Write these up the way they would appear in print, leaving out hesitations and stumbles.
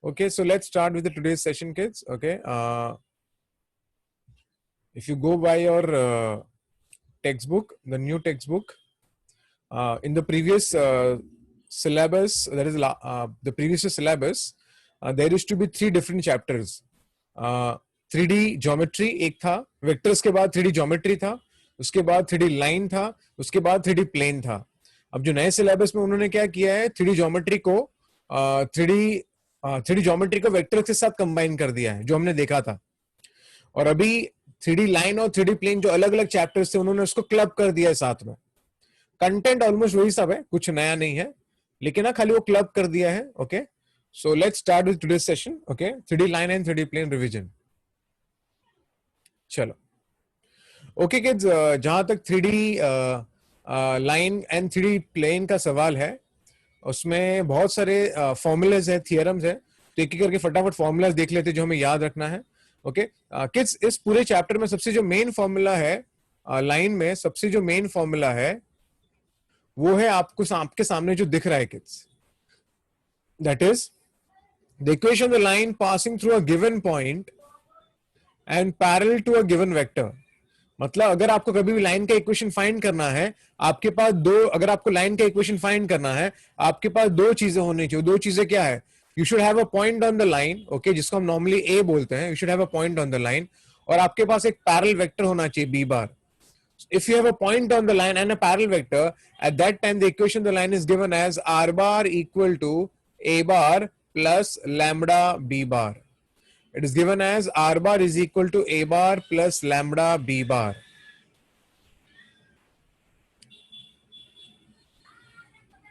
Okay, so let's start with the today's session, kids. Okay, if you go by your textbook, the new textbook, in the previous syllabus, that is the previous syllabus, there used to be 3 different chapters. 3D geometry एक था, vectors के बाद 3D geometry था, उसके बाद 3D line था, उसके बाद 3D plane था. अब जो नए सिलेबस में उन्होंने क्या किया है, 3D geometry को 3D ज्योमेट्री को वेक्टर्स के साथ कंबाइन कर दिया है, जो हमने देखा था. और अभी 3D लाइन और 3D प्लेन जो अलग अलग चैप्टर्स थे, उन्होंने उसको क्लब कर दिया है साथ में. कंटेंट ऑलमोस्ट वही सब है, कुछ नया नहीं है, लेकिन ना खाली वो क्लब कर दिया है. Okay, so let's start with today's session. Okay, 3D line and 3D plane revision. चलो. ओके किड्स, जहां तक 3D line and 3D plane का सवाल है, उसमें बहुत सारे फॉर्मूलाज है, थियरम्स है. तो एक एक करके फटाफट फॉर्मूलाज देख लेते जो हमें याद रखना है. ओके किड्स, इस पूरे चैप्टर में सबसे जो मेन फॉर्मूला है, लाइन में सबसे जो मेन फॉर्मूला है, वो है आपके सामने जो दिख रहा है kids. That is the equation of the line passing through a given point and parallel to a given vector. मतलब अगर आपको कभी भी लाइन का इक्वेशन फाइंड करना है, आपके पास अगर आपको लाइन का इक्वेशन फाइंड करना है, आपके पास 2 चीजें होनी चाहिए. 2 चीजें क्या है? You should have a point on the line, okay, जिसको हम नॉर्मली ए बोलते हैं. You should have a point on the line, और आपके पास एक पैरेलल वेक्टर होना चाहिए B bar. If you have a point on the line and a parallel vector, at that time the equation of the line is given as r bar equal to a bar plus lambda b bar. It is given as r bar is equal to a bar plus lambda b bar.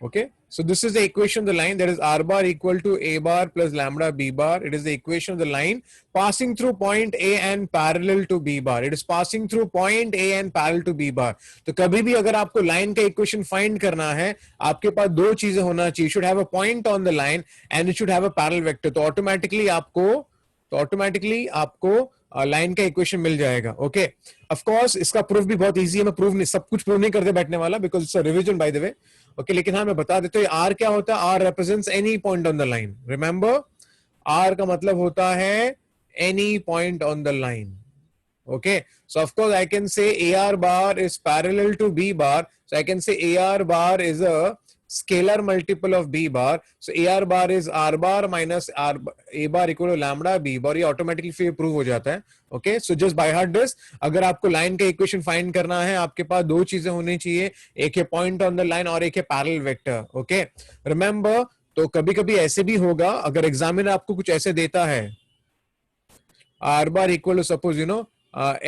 Okay, so this is the equation of the line, that is r bar equal to a bar plus lambda b bar. It is the equation of the line passing through point A and parallel to b bar. It is passing through point A and parallel to b bar. तो कभी भी अगर आपको line का equation find करना है, आपके पास 2 चीजें होना चाहिए. should have a point on the line and it should have a parallel vector. तो ऑटोमेटिकली आपको लाइन का इक्वेशन मिल जाएगा. ओके, ऑफ कोर्स इसका प्रूफ भी बहुत इजी है. मैं प्रूफ नहीं, सब कुछ प्रूफ नहीं करते बैठने वाला, because it's a revision by the way. Okay, लेकिन हाँ मैं बता देता हूँ आर क्या होता है. R represents any point on the line. Remember, R का मतलब होता है any point on the line. Okay, so of course I can say AR bar is parallel to B bar, so I can say AR bar is a scalar multiple of B bar, so AR bar is R bar minus R A bar equal to lambda B bar. ये automatically फिर prove हो जाता है. Okay, so just by heart this, अगर आपको line का equation find करना है, आपके पास 2 चीजें होनी चाहिए, एक है पॉइंट ऑन द लाइन और एक है पैरेलल वेक्टर. Okay, remember. तो कभी कभी ऐसे भी होगा, अगर एग्जामिनर आपको कुछ ऐसे देता है, R bar equal to suppose you know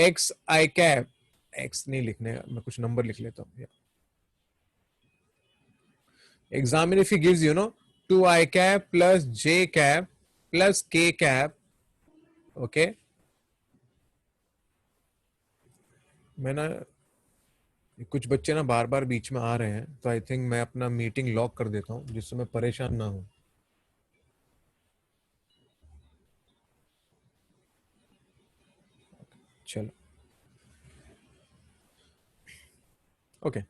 x I cap, x नहीं लिखने, मैं कुछ नंबर लिख लेता हूँ. Examiner if he gives 2I cap plus j cap plus k cap. Okay, मैं ना कुछ बच्चे ना बार बार बीच में आ रहे हैं, तो आई थिंक मैं अपना मीटिंग लॉक कर देता हूँ, जिससे मैं परेशान ना हूँ. चलो. Okay.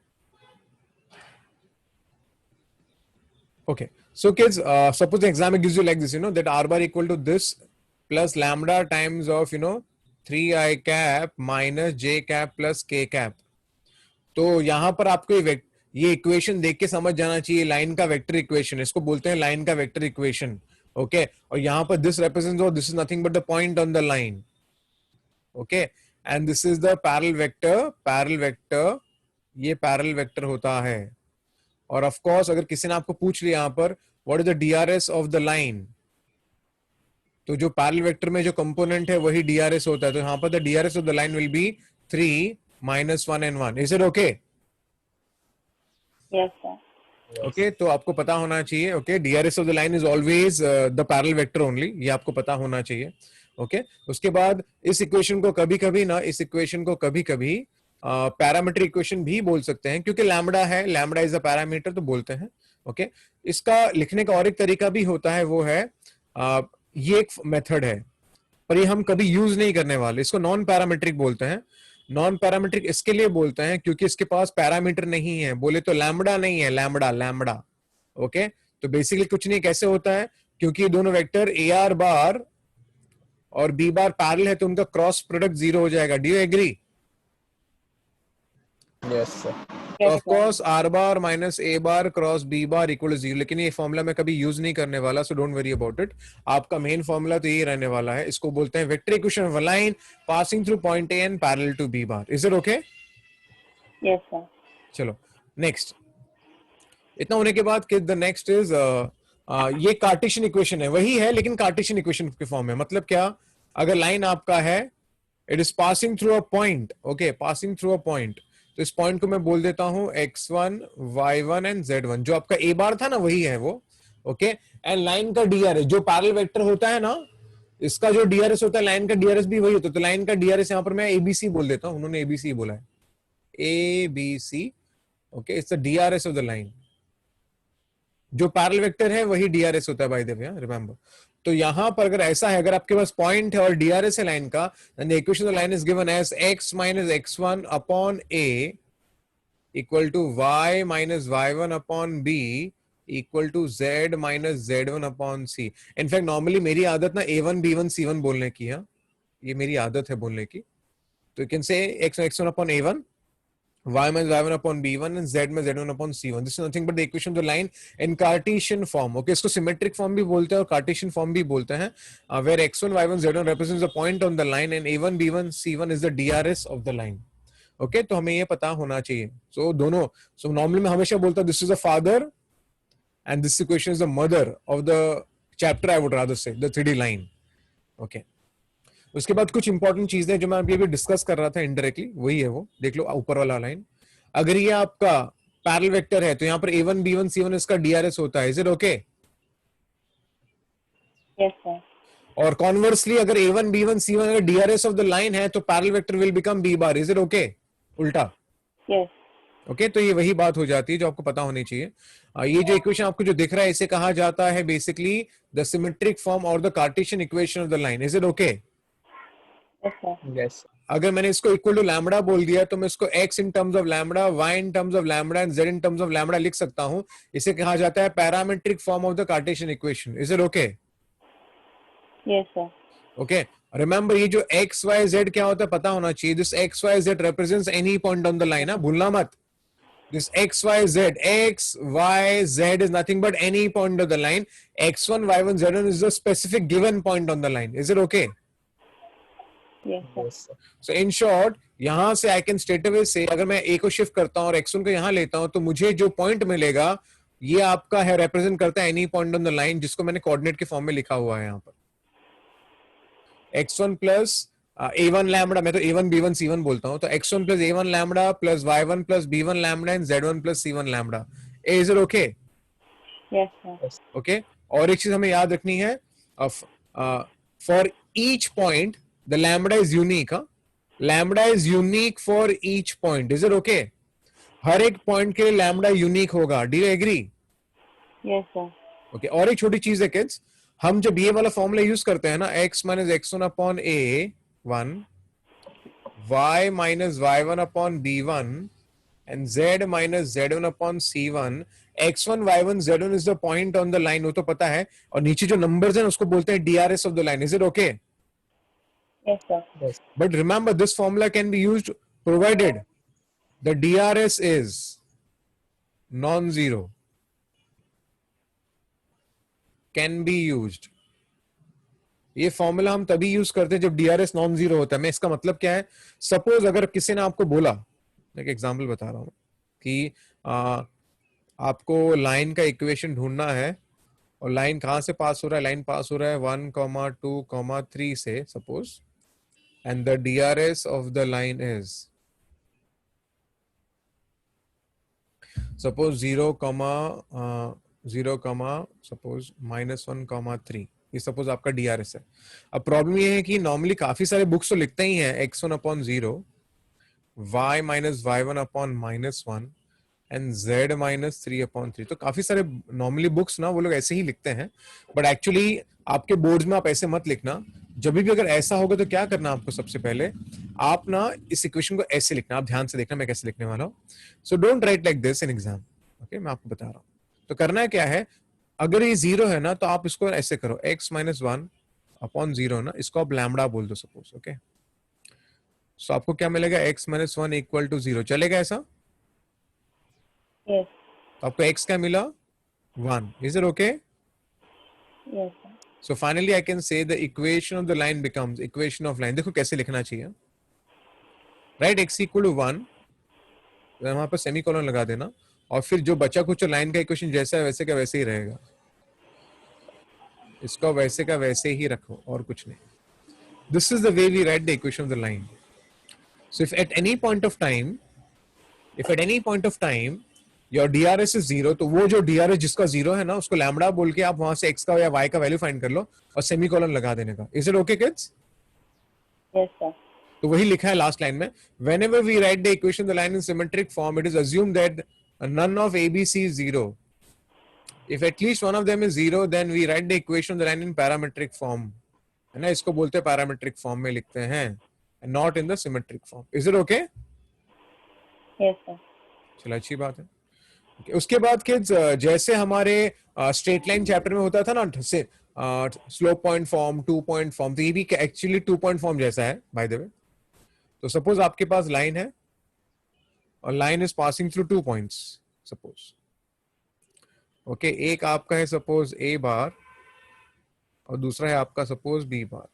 Okay, so kids, suppose the examiner gives you like this, that r bar equal to this plus lambda times of 3I cap minus j cap plus k cap. तो यहां पर आपको ये इक्वेशन देख के समझ जाना चाहिए, लाइन का वेक्टर इक्वेशन, इसको बोलते हैं लाइन का वेक्टर इक्वेशन. ओके, और यहां पर दिस रिप्रेजेंट्स, और this is nothing but the point on the line. Okay, and this is the parallel vector. ये पैरेलल वेक्टर होता है. और ऑफ कोर्स अगर किसी ने आपको पूछ लिया यहाँ पर what is the DRS of the line, तो जो पैरेलल वेक्टर में जो कंपोनेंट है वही डीआरएस होता है. तो यहाँ पर the DRS of the line will be 3 minus 1 and 1. Is it okay? Yes sir. Okay, तो आपको पता होना चाहिए. Okay, DRS of the line is always the parallel vector only, ये आपको पता होना चाहिए. ओके, उसके बाद इस इक्वेशन को कभी कभी पैरामीट्रिक इक्वेशन भी बोल सकते हैं, क्योंकि लैम्बडा है, लैम्बडा इज अ पैरामीटर, तो बोलते हैं. ओके, इसका लिखने का और एक तरीका भी होता है, वो है ये एक मेथड है, पर ये हम कभी यूज नहीं करने वाले. इसको नॉन पैरामीट्रिक बोलते हैं. नॉन पैरामीट्रिक इसके लिए बोलते हैं क्योंकि इसके पास पैरामीटर नहीं है. बोले तो लैम्बडा नहीं है, लैम्बडा. ओके, तो बेसिकली कुछ नहीं. कैसे होता है? क्योंकि ये दोनों वेक्टर ए आर बार और बी बार पैरेलल है तो उनका क्रॉस प्रोडक्ट 0 हो जाएगा. Do you agree? Yes, sir. Of course R bar minus A bar cross B bar equal to 0, लेकिन ये फॉर्मूला मैं कभी यूज नहीं करने वाला, so don't worry about it. आपका मेन फॉर्मूला तो ये रहने वाला है. इसको बोलते हैं vector equation of a line passing through point A and parallel to B bar. Is it okay? Yes sir. चलो नेक्स्ट. इतना होने के बाद द नेक्स्ट इज ये कार्टेशियन इक्वेशन है, वही है लेकिन कार्टेशियन इक्वेशन के फॉर्म में. मतलब क्या? अगर लाइन आपका है, it is passing through a point. Okay, passing through a point. तो इस पॉइंट को मैं बोल देता हूं x1, y1 एंड z1. जो आपका a बार था ना वही है वो. ओके, एंड लाइन का drs जो पैरेलल वेक्टर होता है ना, इसका जो drs होता है लाइन का drs भी वही होता है. तो लाइन का drs यहां पर मैं abc बोल देता हूं. उन्होंने abc बोला है, abc. Okay, it's the drs of the line. जो पैरेलल वेक्टर है वही drs होता है बाय द वे, रिमेंबर. तो यहां पर अगर ऐसा है, अगर आपके पास पॉइंट है और drs है लाइन का, then the equation of the line is given as x minus x1 upon a equal to y minus y1 upon b equal to z minus z1 upon c. In fact normally मेरी आदत ना a1 b1 c1 बोलने की है, ये मेरी आदत है बोलने की. तो you can say x1 upon a1, y minus y1 upon b1 and z minus z1 upon c1. This is nothing but the equation of the line in Cartesian form. Okay, इसको symmetric form भी बोलते हैं और Cartesian form भी बोलते हैं, where x1 y1 z1 represents a point on the line and a1 b1 c1 is the DRS of the line. Okay, तो हमें ये पता होना चाहिए. So दोनों, so normally मैं हमेशा बोलता हूँ this is the father and this equation is the mother of the chapter, I would rather say, the 3D line. Okay. उसके बाद कुछ इंपॉर्टेंट चीजें जो मैं अभी डिस्कस कर रहा था इनडायरेक्टली, वही है वो. देख लो ऊपर वाला लाइन. अगर ये आपका पैरेलल वेक्टर है तो यहाँ पर a1 b1 c1 इसका drs होता है. Is it okay? Yes sir. और कॉन्वर्सली अगर a1 b1 c1 अगर drs ऑफ द लाइन है तो parallel vector will become b bar. Is it okay? उल्टा. यस. ओके, तो ये वही बात हो जाती है जो आपको पता होनी चाहिए. ये जो इक्वेशन आपको जो दिख रहा है इसे कहा जाता है बेसिकली द सिमेट्रिक फॉर्म और the Cartesian equation of the line. Is it okay? Yes sir. Yes. अगर मैंने इसको इक्वल टू लैम्बडा बोल दिया तो मैं इसको x in terms of lambda, y in terms of lambda and z in terms of lambda लिख सकता हूं. इसे कहा जाता है parametric form of the Cartesian equation. Is it okay? Yes sir. Okay, remember ये जो x y z क्या होता है पता होना चाहिए. This x y z represents any point on the line. भूलना मत. This x y z, x y z is nothing but any point of the line. x1 y1 z1 is the specific given point on the line. Is it okay? Yes sir. Yes, sir. So in short, यहां से I can straight away say अगर मैं a को shift करता हूं और x1 को यहां लेता हूं तो मुझे जो पॉइंट मिलेगा ये आपका है, represent करता है any point on the line जिसको मैंने कोऑर्डिनेट के फॉर्म में लिखा हुआ है यहाँ पर. x1 प्लस a1 लैम्बडा, मैं तो a1 b1 c1 बोलता हूं, तो x1 plus a1 lambda plus y1 plus b1 lambda and z1 plus c1 lambda. Is it okay? Yes sir. Okay, और एक चीज हमें याद रखनी है, for each point the lambda is unique. Lambda is unique for each point. Is it okay? हर एक point के लिए लैम्बडा यूनिक होगा. Do you agree? Yes sir. Okay, और एक छोटी चीज है किड्स, हम जब ये वाला फॉर्मूला यूज करते हैं ना, x minus x1 upon a1, y minus y1 upon b1 and z minus z1 upon c1, x1 y1 z1 is the point on the line, वो तो पता है. और नीचे जो नंबर्स हैं उसको बोलते हैं DRS of the line. Is it okay? Yes sir. Yes. But remember, this formula can be used provided the DRS is non-zero. Can be used. ये फॉर्मूला हम तभी यूज करते हैं जब DRS नॉन जीरो होता है. मैं इसका मतलब क्या है, सपोज अगर किसी ने आपको बोला, एक एग्जांपल बता रहा हूं कि आपको लाइन का इक्वेशन ढूंढना है और लाइन कहां से पास हो रहा है, लाइन पास हो रहा है 1, 2, 3 से suppose, and the DRS of the line is suppose 0, suppose -1, 3. ये सपोज आपका DRS है. अब प्रॉब्लम ये है कि नॉर्मली काफी सारे बुक्स तो लिखते ही हैं x1 upon 0, y minus y1 upon -1 and z minus 3 upon 3. तो काफी सारे नॉर्मली बुक्स ना वो लोग ऐसे ही लिखते हैं, बट एक्चुअली आपके बोर्ड्स में आप ऐसे मत लिखना. जब भी अगर ऐसा होगा तो क्या करना आपको, सबसे पहले आप ना इस इक्वेशन को ऐसे लिखना. आप ध्यान से देखना मैं कैसे लिखने वाला हूँ. So don't write like this in exam. Okay, मैं आपको बता रहा हूँ. तो करना है क्या है, अगर ये 0 है ना तो आप इसको ऐसे करो, x माइनस 1 अपॉन 0 ना, इसको आप लैम्बडा बोल दो सपोज, ओके। सो आपको क्या मिलेगा, x माइनस 1 इक्वल टू 0, चलेगा ऐसा? Yes. तो आपको x क्या मिला, 1, is it okay? Yes, sir. So finally I can say the equation of the line becomes equation of line. देखो कैसे लिखना चाहिए, राइट, x इक्वल टू 1, वहां पर सेमीकोलन लगा देना, और फिर जो बचा कुछ लाइन का इक्वेशन जैसा है वैसे का वैसे ही रहेगा, इसको वैसे का वैसे ही रखो और कुछ नहीं. This is the way we write the equation of the line. So if at any point of time your DRS is 0, तो वो जो DRS जिसका 0 है ना, उसको लैम्बडा बोल के आप वहां से x का या y का वैल्यू फाइंड कर लो और सेमीकोलन लगा देने का. Is it okay kids? Yes, sir. तो वही लिखा है लास्ट लाइन में, whenever we write the equation the line in symmetric form, it is assumed that none of ABC is 0. If at least one of them is 0, then we write the equation of the line in parametric form. है ना, इसको बोलते हैं parametric form में लिखते हैं, not in the symmetric form. Is it okay? Yes, sir. चलो अच्छी बात है. Okay. उसके बाद किड्स, जैसे हमारे स्ट्रेट लाइन चैप्टर में होता था ना, से slope point form, 2 point form, तो ये भी एक्चुअली 2 पॉइंट फॉर्म जैसा है बाय द वे. तो सपोज आपके पास लाइन है और line is passing through 2 points suppose, okay. एक आपका है सपोज ए बार और दूसरा है आपका suppose B bar.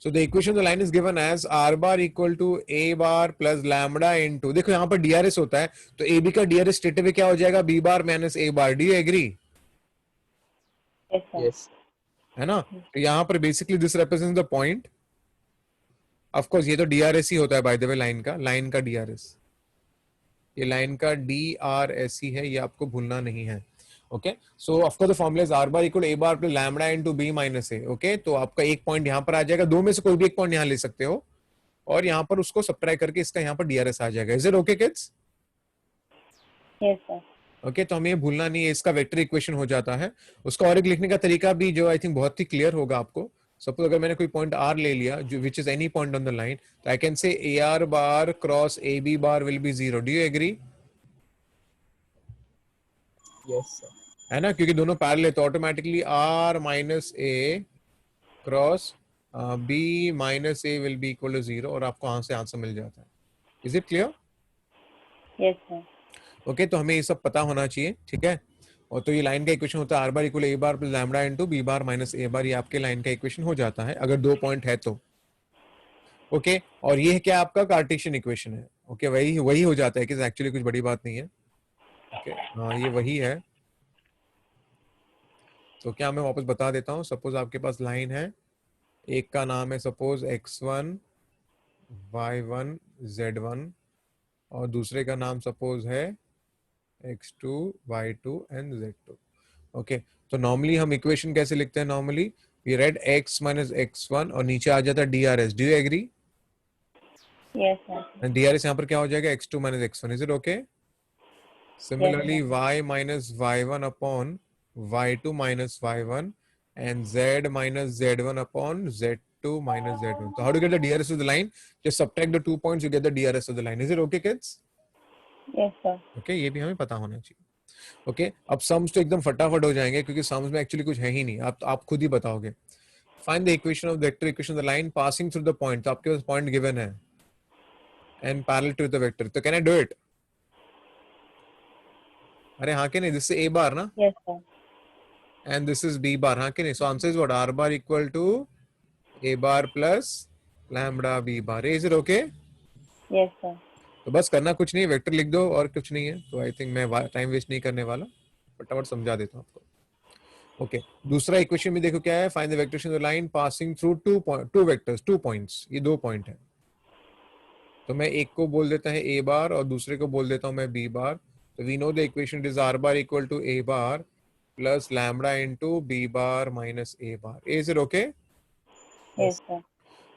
So the equation of the line is given as r bar equal to a bar plus lambda into, देखो यहाँ पर DRS होता है तो AB का DRS स्ट्रेट अवे क्या हो जाएगा, B bar minus A bar. Do you agree? Yes, sir. Yes. है ना. तो यहाँ पर basically this represents the point. Of course ये तो DRS ही होता है बाय द वे, लाइन का DRS, ये लाइन का DRS ही है, ये आपको भूलना नहीं है. Okay, so of course the formula is r bar equal to a bar plus lambda into b minus a. Okay, तो आपका एक पॉइंट यहाँ पर आ जाएगा, दो में से कोई भी एक पॉइंट यहाँ ले सकते हो और यहाँ पर उसको सब्ट्रैक्ट करके इसका यहाँ पर DRS आ जाएगा. Is it okay kids? Yes, sir. Okay, तो हमें ये भूलना नहीं है, इसका वेक्टर इक्वेशन हो जाता है. उसका और एक लिखने का तरीका भी जो आई थिंक बहुत ही क्लियर होगा आपको. सपोज अगर मैंने कोई पॉइंट r ले लिया जो which is any point on the line, तो I can say AR bar cross AB bar will be 0. Do you agree? Yes, sir. है ना, क्योंकि दोनों पैरेलल है तो automatically r minus a cross b minus a will be equal to 0 और आपको यहाँ से आंसर मिल जाता है. Is it clear? Yes, sir. Okay, तो हमें ये सब पता होना चाहिए, ठीक है. और तो ये लाइन का इक्वेशन होता है r bar equal a bar plus lambda into b bar minus a बार. ये आपके लाइन का इक्वेशन हो जाता है अगर दो पॉइंट है तो. ओके, और ये क्या आपका कार्टेशियन इक्वेशन है. ओके, वही हो जाता है कि एक्चुअली कुछ बड़ी बात नहीं है. ओके, हाँ ये वही है. तो क्या मैं वापस बता देता हूँ. सपोज आपके पास लाइन है, एक का नाम है सपोज x1 y1 z1 और दूसरे का नाम सपोज है x2 y2 and z2. Okay, तो नॉर्मली हम इक्वेशन कैसे लिखते हैं, normally we write x minus x1 और नीचे आ जाता है DRS. Do you agree? Yes, sir. And DRS यहाँ पर क्या हो जाएगा, x2 minus x1. Is it okay? Similarly y minus y1 upon y2 minus y1 and z minus z1 upon z2 minus z1. So how do you get the DRS of the line? Just subtract the 2 points, you get the DRS of the line. Is it okay, kids? Yes, sir. Okay, ये भी हमें पता होना चाहिए. Okay, अब sums तो एकदम फटाफट हो जाएंगे क्योंकि सम्स में एक्चुअली कुछ है ही नहीं. आप खुद ही बताओगे. Find the equation of the vector equation of the line passing through the point. तो आपके पास पॉइंट गिवन है and parallel to the vector. तो can I do it? अरे हाँ कि नहीं, this is a bar ना? Yes, sir. And this is b bar. हाँ कि नहीं? So answer is what? R bar equal to a bar plus lambda b bar. Is it okay? Yes, sir. तो बस करना कुछ नहीं है, वेक्टर लिख दो और कुछ नहीं है. तो आई थिंक मैं टाइम वेस्ट नहीं करने वाला, फटाफट समझा देता हूँ आपको. ओके, दूसरा इक्वेशन में देखो क्या है. Find the vector of the line passing through two vectors, 2 points. ये 2 पॉइंट है तो मैं एक को बोल देता है a बार और दूसरे को बोल देता हूँ मैं b बार. तो we know the equation is r bar equal to a bar plus lambda into b bar minus a bar. Is it okay? Yes, sir.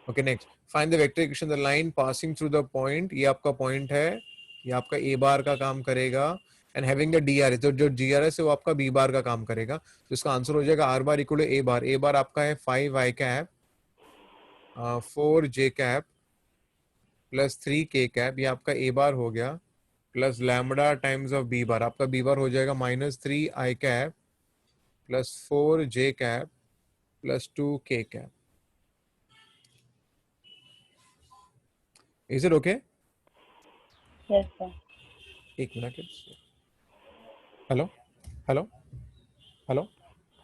Okay, next. Find the vector equation of the line passing through the point. ये आपका point है, ये आपका a bar का काम करेगा and having the DRS, जो GRS है वो आपका b bar का काम करेगा. तो इसका आंसर हो जाएगा r bar equal to a bar. a bar आपका है 5i cap 4j cap plus 3k cap. ये आपका a bar हो गया plus lambda times of B bar, आपका बी बार हो जाएगा -3 I cap plus 4 J cap plus 2 K cap. Is it okay? Yes, sir. एक मिनट. Hello hello hello.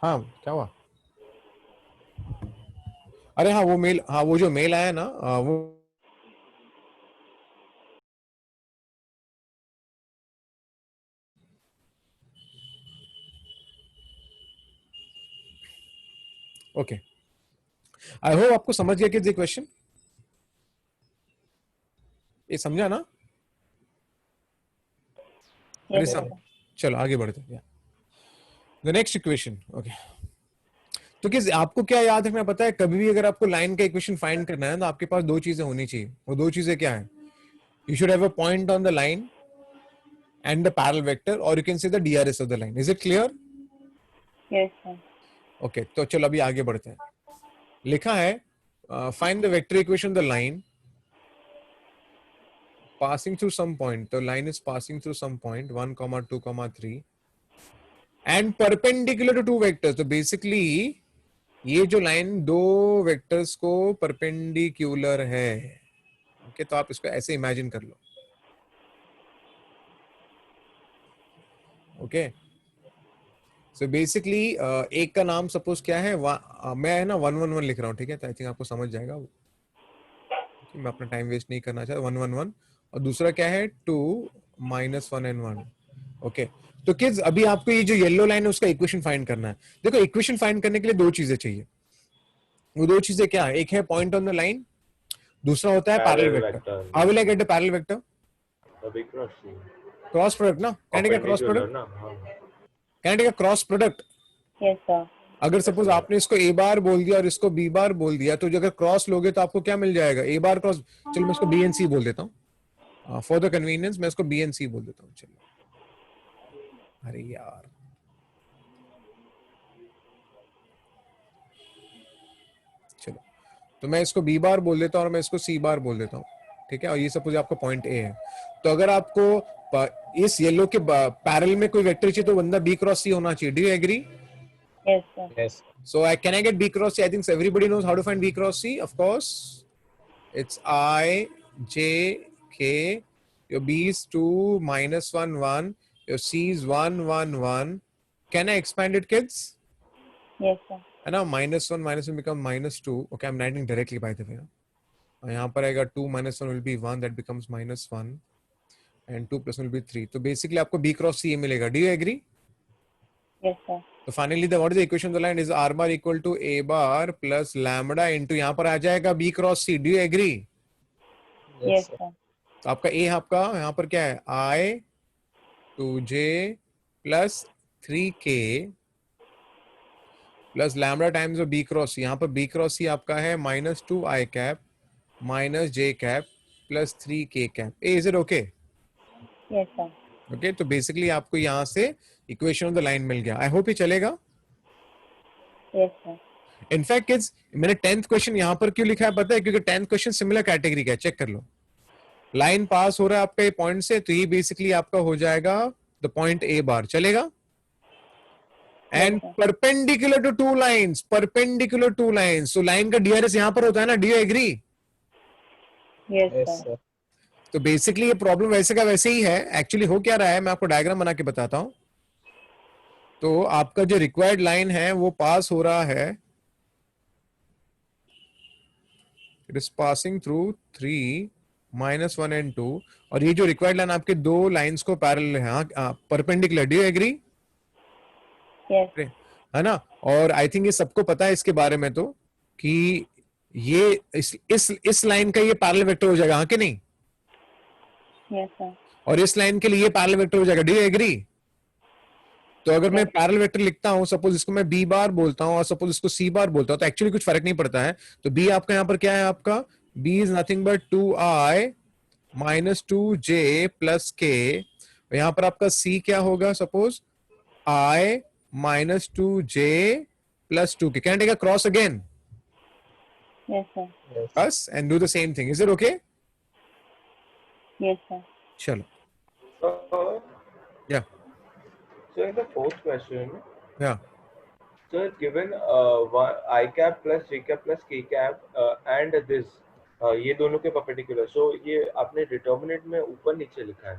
हाँ क्या हुआ? अरे हाँ वो मेल, हाँ वो जो मेल आया ना वो ओके. आई होप आपको समझ गया कि ये क्वेश्चन, ये समझा ना? अरे Yes, सब, sir. चलो आगे बढ़ते हैं. The next equation. ओके. तो किस आपको क्या याद रखना पता है, कभी भी अगर आपको लाइन का इक्वेशन फाइंड करना है तो आपके पास दो चीजें होनी चाहिए. वो दो चीजें क्या है? You should have a point on the line and the parallel vector, or you can say the DRS of the line. Is it clear? Yes, sir. Okay, तो चलो अभी आगे बढ़ते हैं. लिखा है find the vector equation of the line passing through some point. The line is passing through some point 1, 2, 3 and perpendicular to two vectors. तो basically ये जो लाइन दो वेक्टर्स को परपेंडिकुलर है. ओके, तो आप इसको ऐसे इमेजिन कर लो. ओके, सो बेसिकली एक का नाम सपोज क्या है, मैं है ना 111 लिख रहा हूँ. ठीक है, तो आई थिंक आपको समझ जाएगा वो. मैं अपना टाइम वेस्ट नहीं करना चाहता. 111 और दूसरा क्या है 2 -1 and 1. ओके, तो किड्स अभी आपको ये जो येलो लाइन है उसका इक्वेशन फाइंड करना है. देखो इक्वेशन फाइंड करने के लिए दो चीजें चाहिए. वो दो चीजें क्या है? एक है पॉइंट ऑन द लाइन, दूसरा होता है parallel Parallel vector. vector. How will I get the parallel vector? The big crossing. Cross product ना, कहने का क्रॉस Perpendicular प्रोडक्ट, ना. हाँ. कहने का क्रॉस प्रोडक्ट. Yes, sir. अगर सपोज आपने इसको ए बार बोल दिया और इसको बी बार बोल दिया, तो अगर क्रॉस लोगे तो आपको क्या मिल जाएगा? ए बार क्रॉस. चलो मैं इसको बी एन सी बोल देता हूँ फॉर द कन्वीनियंस, मैं इसको बी एन सी बोल देता हूँ. चलो, अरे यार चलो, तो मैं इसको बी बार बोल देता हूँ और मैं इसको सी बार बोल देता हूँ. ठीक है, और ये सपोज आपका पॉइंट ए है. तो अगर आपको इस येलो के पैरेलल में कोई वेक्टर चाहिए तो बंदा बी क्रॉस सी होना चाहिए. Do you agree? Yes, sir. Yes. So can I get B cross C? I think everybody knows how to find B cross C. Of course, it's I, J, K. Your B is 2, -1, 1. Your C is 1, 1, 1. Can I expand it, kids? Yes, sir. And now -1 become -2. Okay, I'm writing directly by the way. यहाँ पर आएगा 2 -1 will be 1. That becomes -1. And 2 + 1 will be 3. तो basically आपको B cross C मिलेगा. Do you agree? Yes, sir. तो finally what is the equation of the line is r bar equal to a bar plus lambda into यहाँ पर आ जाएगा b cross c. Do you agree? Yes, sir. तो आपका a आपका यहाँ पर क्या है? I 2j plus 3k plus lambda times of b cross c. यहाँ पर b cross c आपका है -2 i cap minus j cap plus 3k cap. A, is it okay? Yes, sir. Okay, तो बेसिकली आपको यहाँ से इक्वेशन ऑफ द लाइन मिल गया. I hope ये चलेगा. Yes, sir. इनफैक्ट किड्स मैंने 10th क्वेश्चन यहाँ पर क्यों लिखा है पता है? क्योंकि 10th क्वेश्चन सिमिलर कैटेगरी का है. चेक कर लो. लाइन पास हो रहा है आपका ये पॉइंट से, तो ये बेसिकली आपका हो जाएगा द पॉइंट ए बार. चलेगा? And Yes, sir. Perpendicular to two lines, perpendicular to lines. तो लाइन का डीआरएस यहाँ पर होता है ना. Do you agree? Yes, Yes, sir. sir. तो बेसिकली ये प्रॉब्लम वैसे का वैसे ही है. एक्चुअली हो क्या रहा है मैं आपको डायग्राम बना के बताता हूं. तो आपका जो रिक्वायर्ड लाइन है वो पास हो रहा है, it is passing through 3, -1 and 2. और ये जो रिक्वायर्ड लाइन आपके दो लाइंस को पैरेलल है, perpendicular. Do you agree? Yes. है ना. और आई थिंक ये सबको पता है इसके बारे में तो, कि ये इस लाइन का ये पैरेलल वेक्टर हो जाएगा, हाँ कि नहीं? Yes, sir. और इस लाइन के लिए ये पैरेलल वेक्टर हो जाएगा. Do you agree? तो अगर मैं पैरेलल वेक्टर लिखता हूं, सपोज इसको मैं बी बार बोलता हूं और सपोज इसको सी बार बोलता हूं, तो एक्चुअली कुछ फर्क नहीं पड़ता है. तो बी आपका यहाँ पर क्या है? आपका B is nothing but 2i -2j plus k. यहाँ पर आपका सी क्या होगा? Suppose i -2j plus 2k. Can take a cross again Yes, sir. Yes. us and do the same thing. Is it okay? Yes, sir. चलो. So So in the fourth question, Yeah. so given I cap plus J cap plus K cap and this ये दोनों के perpendicular, so ये आपने determinant में ऊपर नीचे लिखा है.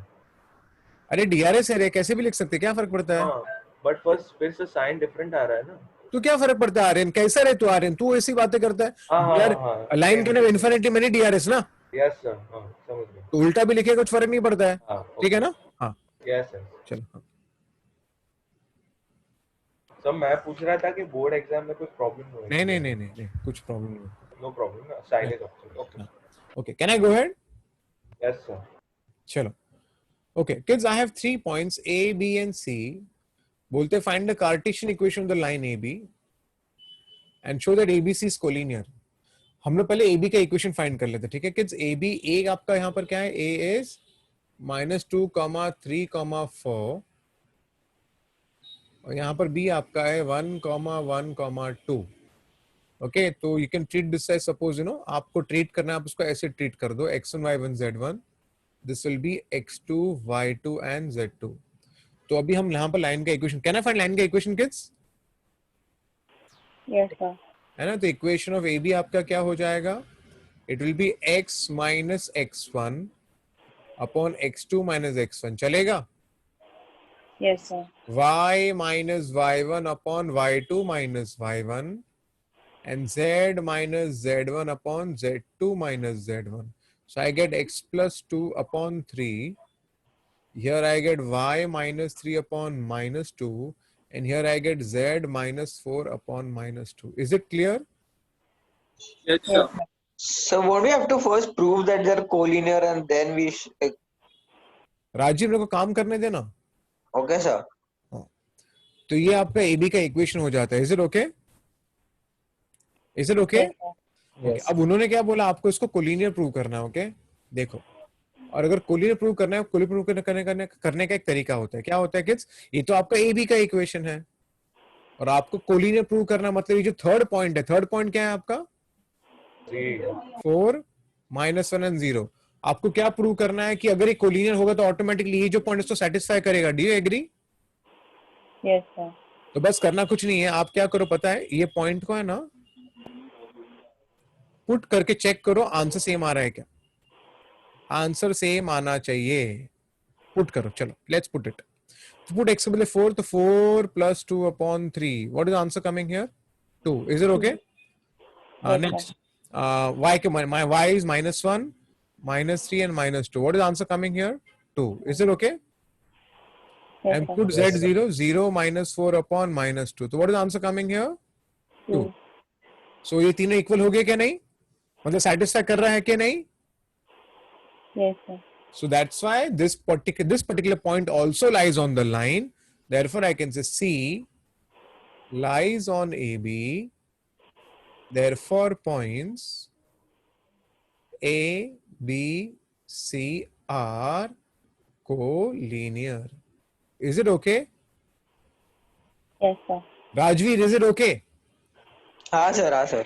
अरे डीआरएस है रे, कैसे भी लिख सकते, क्या फर्क पड़ता है? हाँ, but first फिर से sign different आ रहा है ना. तो क्या फर्क पड़ता है आर्यन, कैसा रे तू आर्यन, तू ऐसी बातें करता है हाँ यार. हाँ हाँ. लाइन के नाम इन्फिनिटी में नहीं डीआरएस ना, Yes sir. हाँ समझ गया. तो उल्टा भी लिखे कुछ फर्क नहीं पड़ता है. हाँ. ठीक है ना? हाँ Yes sir. चलो. हाँ. सब मैं पूछ रहा था कि बोर्ड एग्जाम में कोई प्रॉब्लम हो. नहीं नहीं नहीं नहीं नहीं, कुछ प्रॉब्लम नहीं. नो प्रॉब्लम ना. Sign is option. Okay. Okay, can I go ahead? Yes sir. चलो. Okay kids, I have 3 points A, B and C. बोलते find the Cartesian equation of the line AB and show that ABC is collinear. हम लोग पहले AB का equation find कर लेते हैं. ठीक है किड्स, AB A आपका यहाँ पर क्या है? A इज -2, 3, 4 और यहाँ पर B आपका है 1, 1, 2. ओके, तो you can treat this as, suppose you know आपको ट्रीट करना है, आप उसको ऐसे ट्रीट कर दो, x1, y1, z1. This will be x2, y2 and z2. तो अभी हम यहाँ पर लाइन का equation, can I find line का इक्वेशन किड्स? Yes, sir. है ना? तो इक्वेशन ऑफ AB आपका क्या हो जाएगा? It will be x minus x1 upon x2 minus x1. चलेगा? Yes, sir. y minus y1 upon y2 minus y1 and z minus z1 upon z2 minus z1. So I get x plus 2 upon 3. Here I get y minus 3 upon minus 2 and here I get z minus 4 upon minus 2. Is it clear? Yes, Yes, sir. sir. So won't we have to first prove that they're collinear and then we Rajiv मेरे को काम करने देना. okay, sir? तो ये आपका AB का equation हो जाता है. Is it okay? Is it okay? Yes, sir. Okay, अब उन्होंने क्या बोला, आपको इसको कोलिनियर प्रूव करना है. ओके देखो, और अगर कोलिनियर प्रूव करना है, कोलिनियर प्रूव करने का एक तरीका होता है. क्या होता है किड्स? ये तो आपका AB का इक्वेशन है और आपको कोलिनियर प्रूव करना, मतलब ये जो थर्ड पॉइंट है, थर्ड पॉइंट क्या है आपका? 4, -1 एंड 0. आपको क्या प्रूव करना है कि अगर ये कोलिनियर होगा तो ऑटोमेटिकली ये जो पॉइंट इसको सेटिस्फाई करेगा. Do you agree? Yes, sir. तो बस करना कुछ नहीं है, आप क्या करो पता है, ये पॉइंट को है ना पुट करके चेक करो आंसर सेम आ रहा है क्या. आंसर सेम आना चाहिए. पुट करो. चलो लेट्स पुट इट. तो पुट x के बदले 4, तो 4 plus 2 upon 3. What is the answer coming here? 2. Is it okay? Yes, Next. sir. Y के my y is -1, -3 and -2. What is the answer coming here? 2. Is it okay? Yes, And sir. put z0, 0 -4 upon -2. So what is the answer coming here? 2. 2. So ये तीनों equal हो गए क्या नहीं? मतलब satisfy कर रहा है क्या नहीं? Yes, sir. So that's why this particular point also lies on the line. Therefore, I can say C lies on AB. Therefore, points A, B, C are collinear. Is it okay? Yes, sir. Rajveer, is it okay? हाँ sir, हाँ sir.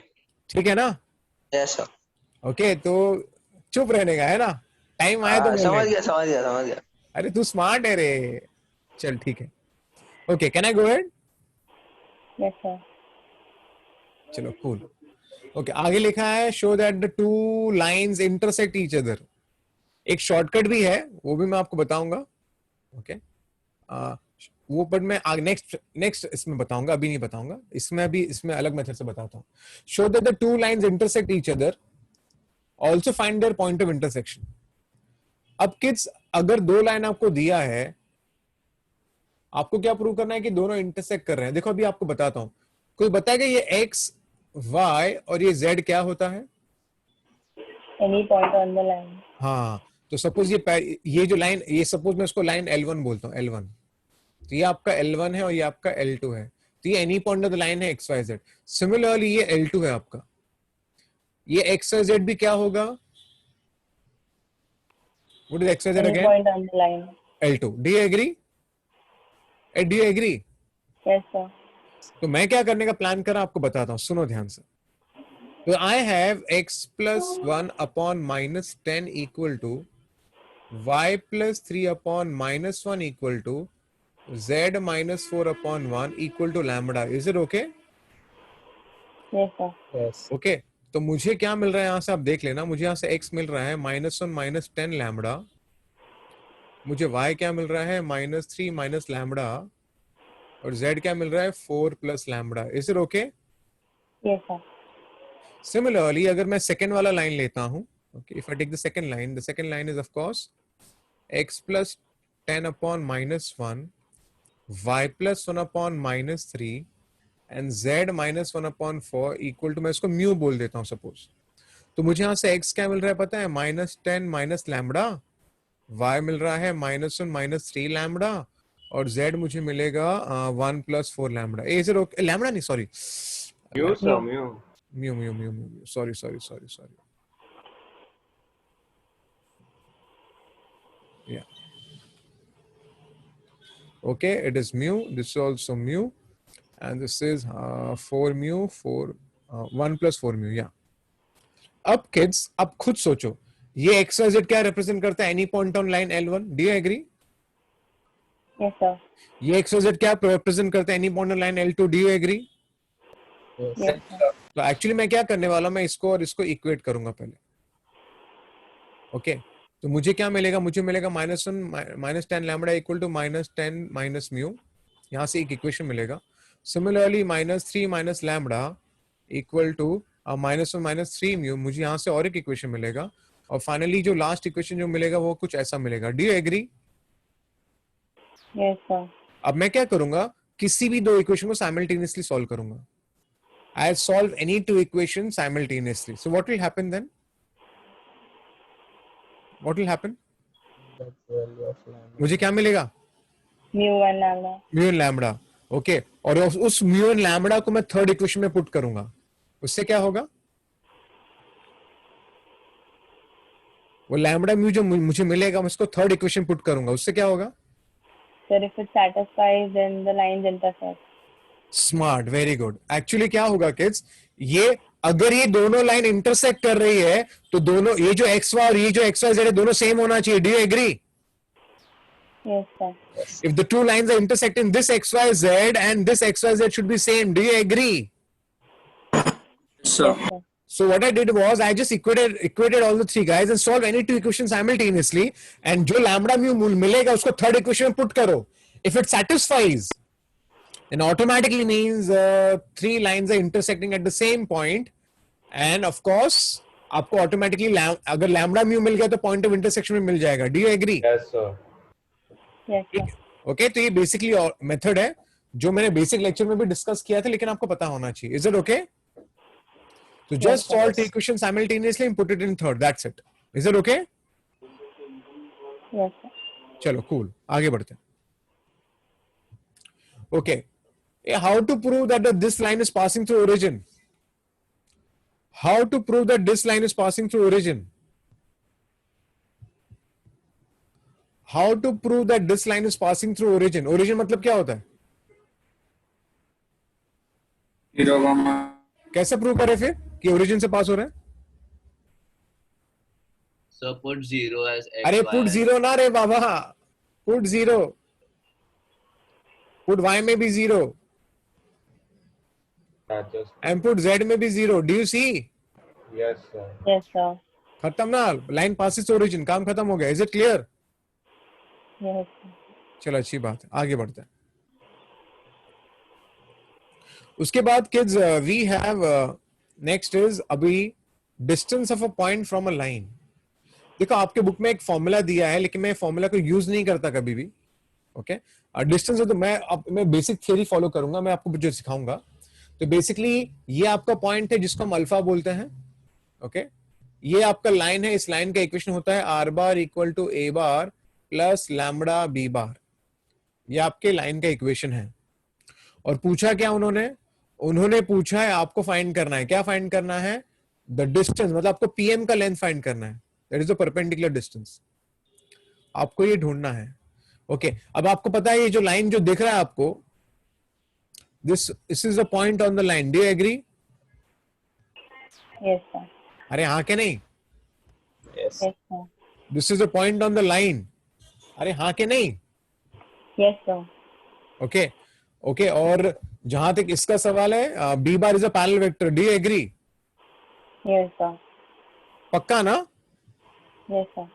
ठीक है ना? Yes, sir. Okay, तो चुप रहने का है ना? टाइम आया तो समझ बोलने. गया, समझ गया, समझ गया. अरे तू स्मार्ट है रे. चल ठीक है. Okay, can I go ahead? Yes, sir. चलो cool. Okay, आगे लिखा है show that the two lines intersect each other. एक शॉर्टकट भी है, वो भी मैं आपको बताऊंगा. ओके वो बट मैं नेक्स्ट इसमें बताऊंगा, अभी नहीं बताऊंगा. इसमें अलग मेथड से बताता हूँ. Show that the two lines intersect each other, also find their point of intersection. अब किड्स, अगर दो लाइन आपको दिया है, आपको क्या प्रूव करना है कि दोनों इंटरसेक्ट कर रहे हैं. देखो अभी आपको बताता हूं. कोई बताएगा ये x, y और ये z क्या होता है? Any point on the line. हाँ, तो सपोज ये जो लाइन, ये सपोज मैं इसको लाइन L1 बोलता हूँ. L1, तो ये आपका L1 है और ये आपका L2 है. तो ये any point of the line है x, y, z. सिमिलरली ये L2 है आपका. ये x, y, z भी क्या होगा? What is x, y, z Any again? point on the line. L2. Do you agree? Do you agree? Yes, sir. तो मैं क्या करने का प्लान कर रहा हूं आपको बताता हूं, सुनो ध्यान से. तो I have x plus 1 upon -10 equal to y plus 3 upon -1 equal to z minus 4 upon 1 equal to lambda. Is it okay? Yes, sir. Yes. Okay. तो मुझे क्या मिल रहा है यहाँ से, आप देख लेना, मुझे यहाँ से x मिल रहा है -1 minus 10 लैम्बडा, मुझे y क्या मिल रहा है -3 minus लैम्बडा, और z क्या मिल रहा है 4 plus lambda. Is it okay? Yes, sir. Similarly, अगर मैं सेकेंड वाला लाइन लेता हूँ, okay, if I take the second line is of course x plus 10 upon -1, y plus 1 upon -3 and z minus 1 upon 4 equal to, मैं इसको mu बोल देता हूँ सपोज. तो मुझे यहाँ से x क्या मिल रहा है पता है, -10 minus लैम्बडा, y मिल रहा है -1 minus 3 लैम्बडा, और z मुझे मिलेगा 1 plus 4 lambda. Is it okay? Lambda नहीं, sorry, mu sir, mu. Mu. Sorry. Yeah. Okay, it is mu. This is also mu, and this is 4 mu, 1 plus 4 mu. Yeah. अब kids, अब खुद सोचो, ये XYZ क्या represent करता है? Any point on line L1. Do you agree? Yes, sir. ये XYZ क्या represent करता है? Any point on line L2. Do you agree? Yes, sir. तो एक्चुअली मैं क्या करने वाला हूं, मैं इसको और इसको इक्वेट करूंगा पहले. ओके, तो मुझे क्या मिलेगा, मुझे मिलेगा -1 minus 10 lambda equal to -10 minus mu. यहां से एक इक्वेशन मिलेगा. Similarly -3 minus lambda equal to -1 minus 3 mu, मुझे यहां से और एक इक्वेशन मिलेगा. और फाइनली जो लास्ट इक्वेशन जो मिलेगा वो कुछ ऐसा मिलेगा. Do you agree? Yes, sir. अब मैं क्या करूंगा, किसी भी दो इक्वेशन को साइमल्टेनियसली सॉल्व करूंगा. I'll solve any two equations simultaneously. So what will happen then? What will happen? That's value of lambda. मुझे क्या मिलेगा? Mu and lambda. Mu and lambda. Okay, और उस म्यू एंड लैम्बडा को मैं third equation में put करूंगा. उससे क्या होगा? वो लैम्बडा म्यू जो मुझे मिलेगा, मैं उसको थर्ड इक्वेशन पुट करूंगा. उससे क्या होगा? Sir, if it satisfies, then the lines intersect. Smart, very good. Actually क्या होगा किड्स, ये अगर ये दोनों लाइन इंटरसेक्ट कर रही है तो दोनों, ये जो एक्स वाई और ये जो एक्स वाई जेड है, दोनों सेम होना चाहिए. Do you agree? Yes, sir. If the two lines are intersecting, this xyz and this xyz should be same. Do you agree? Yes, sir. So what I did was I just equated all the three guys and solve any two equations simultaneously. And जो lambda mu मिलेगा उसको third equation में put करो. If it satisfies, then automatically means three lines are intersecting at the same point. And of course, आपको automatically अगर lambda mu मिल गया तो point of intersection में मिल जाएगा. Do you agree? Yes, sir. Yes, sir. Okay, तो ये basically method है जो मैंने बेसिक लेक्चर में भी डिस्कस किया था, लेकिन आपको पता होना चाहिए. Is it okay? तो just solve the equation simultaneously and put it in third. That's it. Is it okay? Yes, sir. चलो, कूल, आगे बढ़ते हैं. Okay, how to prove that this line is passing through origin? How to prove that this line is passing through origin? How to prove that this line is passing through origin? Origin मतलब क्या होता है? 0, कैसे prove करें फिर कि origin से पास हो रहा है? So put 0 as x. अरे y पुट as- जीरो ना रे बाबा, पुट जीरो, पुट y में भी zero Just and put z में भी zero. Do you see? yes, sir. Yes, sir. खत्म ना, लाइन पासिस ओरिजिन, काम खत्म हो गया. Is it clear? Yes, sir. चलो, अच्छी बात है, आगे बढ़ते हैं. उसके बाद kids we have next is अभी distance of a point from a line. देखो, आपके बुक में एक फॉर्मूला दिया है, लेकिन मैं फॉर्मूला को यूज नहीं करता कभी भी. ओके, डिस्टेंस है तो मैं बेसिक थियरी फॉलो करूंगा, मैं आपको जो सिखाऊंगा. तो बेसिकली ये आपका पॉइंट है जिसको हम अल्फा बोलते हैं. ओके, ये आपका लाइन है. इस लाइन का इक्वेशन होता है R bar equal to A bar plus lambda B bar. ये आपके लाइन का इक्वेशन है. और पूछा क्या उन्होंने पूछा है आपको फाइंड करना है. क्या फाइंड करना है? द डिस्टेंस, मतलब आपको पीएम का लेंथ फाइंड करना है. That is the perpendicular distance. आपको ये ढूंढना है. ओके, अब आपको पता है ये जो लाइन जो दिख रहा है आपको, this is the point on the line. Do you agree? Yes, sir. अरे हाँ के नहीं? Yes. Yes, sir. This is the point on the line. अरे हाँ के नहीं? Yes, sir. ओके ओके, और जहां तक इसका सवाल है, B bar is a parallel vector, do you agree? Yes, sir. पक्का ना? Yes, sir.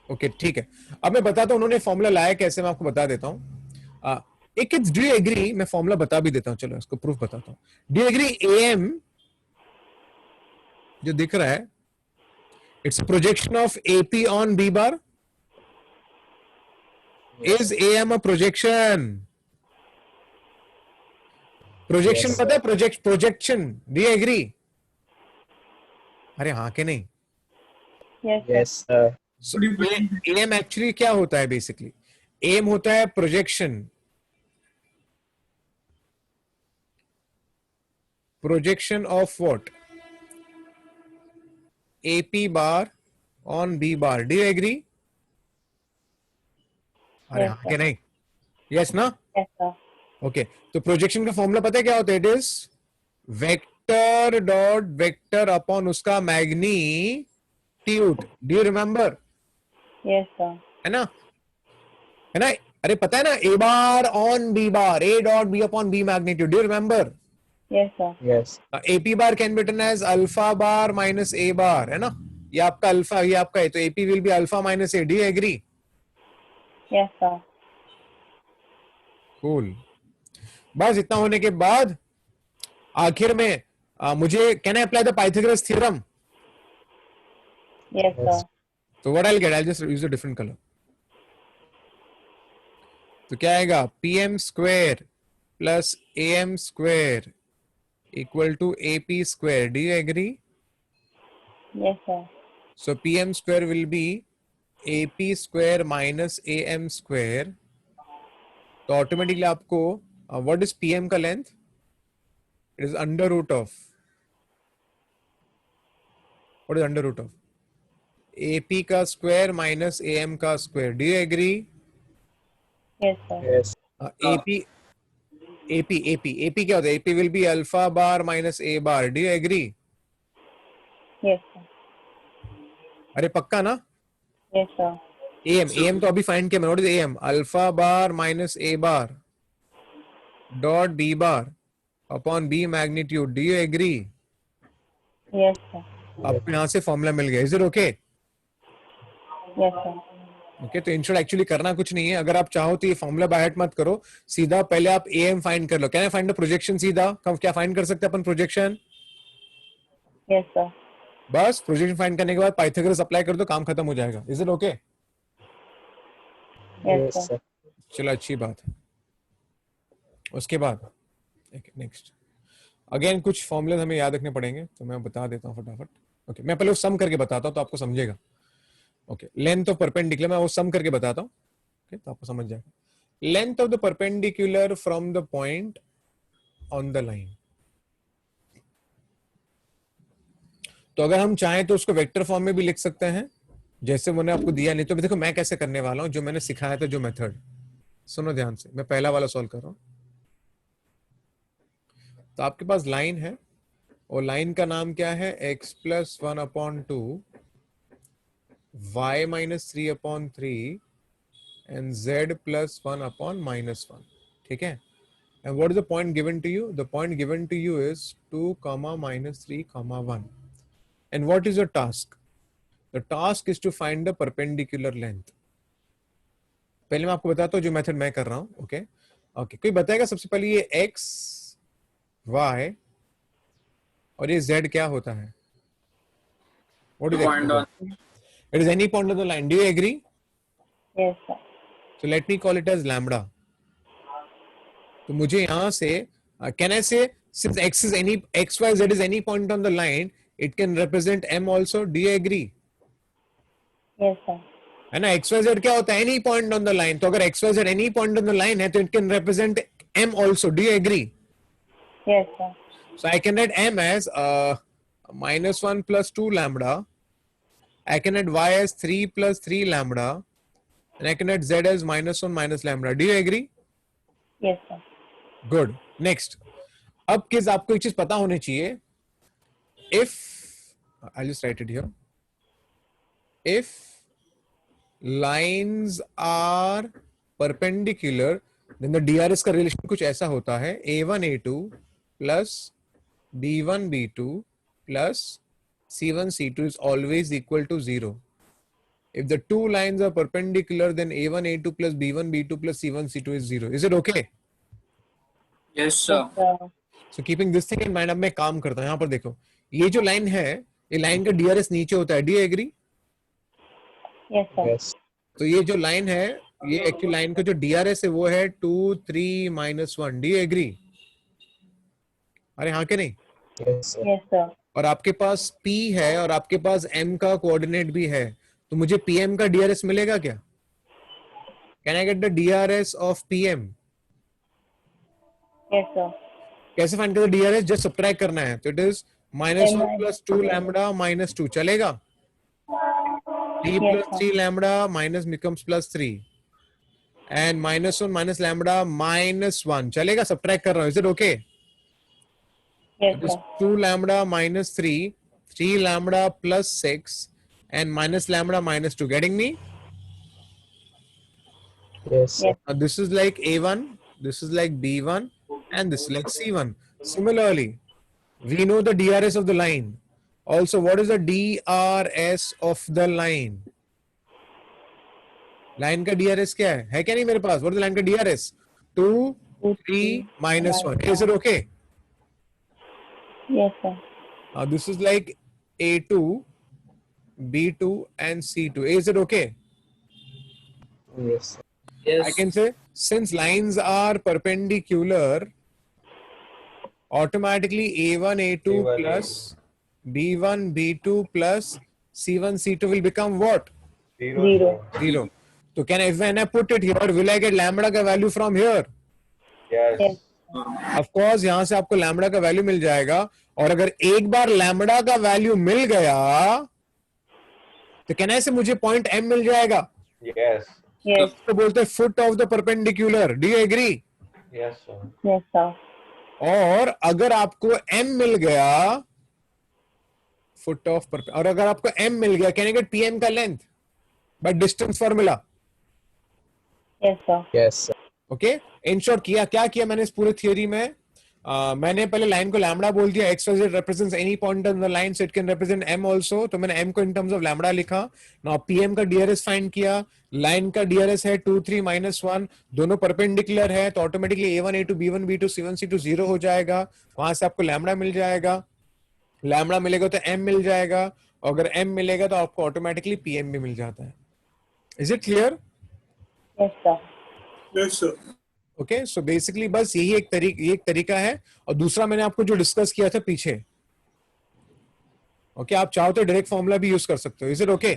ओके ठीक है। अब मैं बताता हूं उन्होंने फॉर्मूला लाया कैसे, मैं आपको बता देता हूं। एक किड्स, डू यू एग्री, मैं फॉर्मूला बता भी देता हूं, चलो इसको प्रूफ बताता हूं। डू यू एग्री एम जो दिख रहा है, it's projection of AP on B bar. Is M a projection? Projection Yes, पता है, sir. Projection, do you agree? अरे हाँ के नहीं? Yes, sir. Yes, sir. So, M actually क्या होता है? बेसिकली एम होता है projection, projection of what? AP bar on B bar, do you agree? अरे Yes, हाँ sir. के नहीं? यस ना? Yes, sir. ओके, तो प्रोजेक्शन का फॉर्मूला पता है क्या होता है? It is vector dot vector upon उसका magnitude, do you remember? Yes, sir. है ना? है ना? अरे पता है ना, A bar on B bar, A dot B upon B magnitude, do you remember? Yes, sir. Yes. AP bar can be written as alpha bar minus A bar, है ना? ये आपका अल्फा, ये आपका है, तो AP will be alpha minus A, do you agree? Yes, sir. Cool. बस इतना होने के बाद आखिर में मुझे can I apply the Pythagoras theorem? Yes, sir. तो what I get, I just use a different colour. तो क्या आएगा? P M square plus A M square equal to A P square, do you agree? Yes, sir. So P M square will be A P square minus A M square. तो automatically आपको what is P M का length? It is under root of, what is under root of A P का square minus A M का square, do you agree? Yes, sir. Yes. AP AP AP AP क्या होता है? AP will be alpha bar minus A bar, do you agree? Yes, sir. अरे पक्का ना? Yes, sir. M तो अभी find किया मैंने, what is M? Alpha bar minus A bar dot B bar upon B magnitude, do you agree? Yes, sir. आपको यहां से फॉर्मूला मिल गया, is it okay? Yes, sir. Okay, तो इन शॉर्ट एक्चुअली करना कुछ नहीं है। अगर आप चाहो तो ये फॉर्मूला बाय हार्ट मत करो, सीधा पहले आप ए एम फाइंड कर लो। Can I find the projection? सीधा क्या फाइंड कर सकते हैं अपन? प्रोजेक्शन। Yes, sir. बस प्रोजेक्शन फाइंड करने के बाद पाइथागोरस अप्लाई कर दो, काम खत्म हो जाएगा। Is it okay? Yes, Yes, sir. sir. चलो अच्छी बात है। उसके बाद नेक्स्ट अगेन कुछ फॉर्मूले हमें याद रखने पड़ेंगे, तो मैं बता देता हूँ फटाफट। ओके, मैं पहले वो सम करके बताता हूँ तो आपको समझेगा। ओके, लेंथ ऑफ परपेंडिकुलर मैं वो सम करके बताता हूँ, ओके, तो आपको समझ जाएगा। Length of the perpendicular from the point on the line. तो अगर हम चाहें तो उसको वेक्टर फॉर्म में भी लिख सकते हैं, जैसे मैंने आपको दिया। नहीं तो देखो मैं कैसे करने वाला हूं, जो मैंने सिखाया था, जो मेथड, सुनो ध्यान से। मैं पहला वाला सॉल्व कर रहा हूं। तो आपके पास लाइन है, और लाइन का नाम क्या है? x plus 1/2 y minus 3/3 and z plus 1/-1। ठीक है? And what is the point given to you? The point given to you is 2, -3, 1. And what is your task? The task is to find the perpendicular length. पहले मैं आपको बताता हूँ जो method मैं कर रहा हूँ। ओके ओके, कोई बताएगा सबसे पहले ये x, y और ये z क्या होता है? What is Point on. It is any point on the line. Do you agree? Yes, sir. So let me call it as lambda. तो मुझे यहां से can I say since x is any x y z is any point on the line, it can represent m also. Do you agree? Yes, sir. है ना? x y z क्या होता है? Any point on the line. तो अगर x y z any point on the line है तो it can represent m also. Do you agree? Yes, sir. So I can write m as -1 plus 2 lambda. I can write y as 3 plus 3 lambda, and I can write z as -1 minus lambda. Do you agree? Yes, sir. Good. Next, अब किस आपको एक चीज पता होनी चाहिए। If I just write it here, if lines are perpendicular then the DRS का relation कुछ ऐसा होता है, A1 A2 plus B1 B2 plus C1 C2 is always equal to 0. If the two lines are perpendicular, then A1 A2 plus B1 B2 plus C1 C2 is 0. Is it okay? Yes, sir. Yes, sir. So keeping this thing in mind, अब मैं काम करता हूँ. यहाँ पर देखो, ये जो लाइन है, ये लाइन का DRS नीचे होता है. Do you agree? Yes, sir. Yes. तो ये जो लाइन है, ये एक्चुअल लाइन का जो DRS है वो है 2 3 -1. Do you agree? अरे हाँ के नहीं? Yes, sir. Yes, sir. और आपके पास P है और आपके पास M का कोऑर्डिनेट भी है, तो मुझे PM का DRS मिलेगा क्या? Can I get the DRS of PM? Yes, sir. कैसे फाइंड करते DRS? जस्ट सब्ट्रैक्ट करना है, तो it is -1 plus 2 lambda minus 2. चलेगा? 3 Yes, plus 3 lambda minus becomes plus 3 and -1 minus lambda -1. चलेगा? सब्ट्रैक्ट कर रहा हूँ. Is it okay? Yes, It is sir. 2 lambda minus 3, 3 lambda plus 6 and minus lambda minus 2. Getting me? Yes, sir. Yes. This is like A1, this is like B1 and this is like C1. Similarly, we know the DRS of the line. Also, what is the DRS of the line? Line का DRS क्या है क्या नहीं मेरे पास? What is the line का DRS? 2 3 -1. Is it okay? Yes, sir. This is like A2, B2 and C2. Is it okay? Yes, sir. I can say since lines are perpendicular, automatically A1 A2 A1, plus B1 B2 plus C1 C2 will become what? Zero. 0. So can I, when I put it here, will I get lambda का value from here? Yes. Yes. Of course, यहाँ से आपको lambda का value मिल जाएगा, और अगर एक बार lambda का value मिल गया, तो can I say मुझे point M मिल जाएगा? Yes. Yes. तो बोलते हैं foot of the perpendicular. Do you agree? Yes, sir. Yes, sir. और अगर आपको M मिल गया, foot of और अगर आपको M मिल गया, can I get PM का length by distance formula? Yes, sir. Yes, sir. Okay. In short क्या किया मैंने इस पूरे थियोरी में? मैंने पहले लाइन को लैम्बडा बोल दिया. X Y Z represents any point on the line, so it can represent M also. तो मैंने एम को इन टर्म्स ऑफ लैम्बडा लिखा. नाउ पीएम का डीआरएस फाइंड किया. लाइन का डीआरएस है 2 3 -1, दोनों परपेंडिकुलर है, तो automatically A1 A2 B1 B2 C1 C2 0 हो जाएगा. वहां से आपको लैम्बडा मिल जाएगा. लैम्बडा मिलेगा तो एम मिल जाएगा, और अगर एम मिलेगा तो आपको ऑटोमेटिकली पीएम भी मिल जाता है. Is it clear? Yes, sir. Yes, sir. Okay. So basically बस यही एक तरीका है. और दूसरा मैंने आपको जो डिस्कस किया था पीछे, ओके, आप चाहो तो डायरेक्ट फॉर्मूला भी यूज कर सकते हो. Is it okay?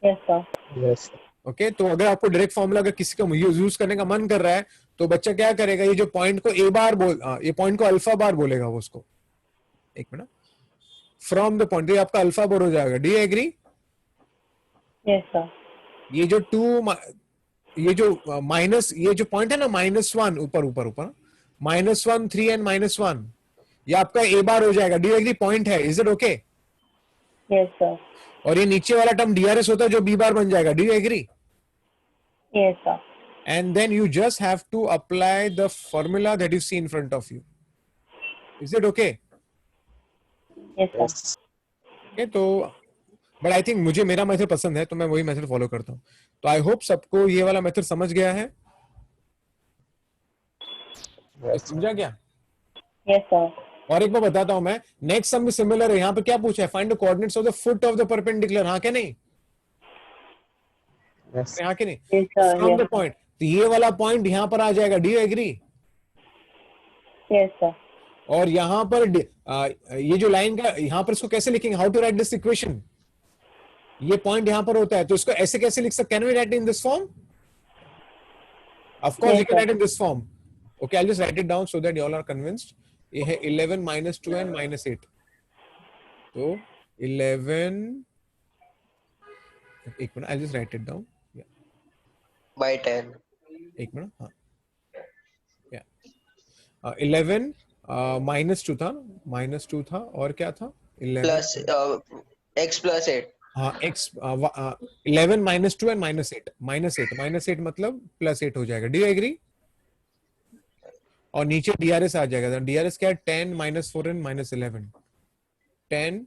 Yes, sir. Yes, sir. Okay. तो अगर आपको डायरेक्ट फॉर्मूला अगर किसी का यूज करने का मन कर रहा है, तो बच्चा क्या करेगा, ये जो पॉइंट को ए बार ये पॉइंट को अल्फा बार बोलेगा वो उसको. एक मिनट. फ्रॉम द पॉइंट, ये आपका अल्फा बार हो जाएगा. Do you agree? Yes, sir. ये जो ये जो माइनस, ये जो पॉइंट है ना -1 ऊपर -1 3 एंड -1, ये आपका ए बार हो जाएगा. Do you agree? पॉइंट है. Is it okay? Yes, sir. और ये नीचे वाला टर्म डीआरएस होता है जो बी बार बन जाएगा. Do you agree? Yes, sir. And then you just have to apply the formula that you see in front of you. Is it okay? Yes, sir. Yes. Okay, तो but I think मुझे मेरा method पसंद है, तो मैं वही method follow करता हूँ. तो आई होप सबको ये वाला मेथड समझ गया है. Yes, sir. समझा क्या? Yes, sir. और एक बार बताता हूं मैं. नेक्स्ट सम भी सिमिलर है. यहाँ पे क्या पूछा है? Find the coordinates of the foot of the perpendicular. हाँ क्या नहीं? Yes. हाँ क्या नहीं? Yes, sir. From Yes. The point, तो ये वाला पॉइंट यहाँ पर आ जाएगा. Do you agree? Yes, sir. और यहाँ पर ये जो लाइन का, यहाँ पर इसको कैसे लिखेंगे? How to write this equation? ये पॉइंट यहाँ पर होता है, तो इसको ऐसे कैसे लिख सकते? Can we write in this form? Of course you can write in this form. Okay, I just write it down so that you all are convinced. ये है 11 -2 एंड -8. तो 11, एक मिनट, I just write it down. by 10. एक minute. हाँ, 11 -2 था, -2 था, और क्या था? 11 Plus x plus 8. हाँ x 11 -2 एंड -8 -8 मतलब +8 हो जाएगा. Do you agree? और नीचे DRS आ जाएगा. DRS क्या है? 10 -4 and -11. 10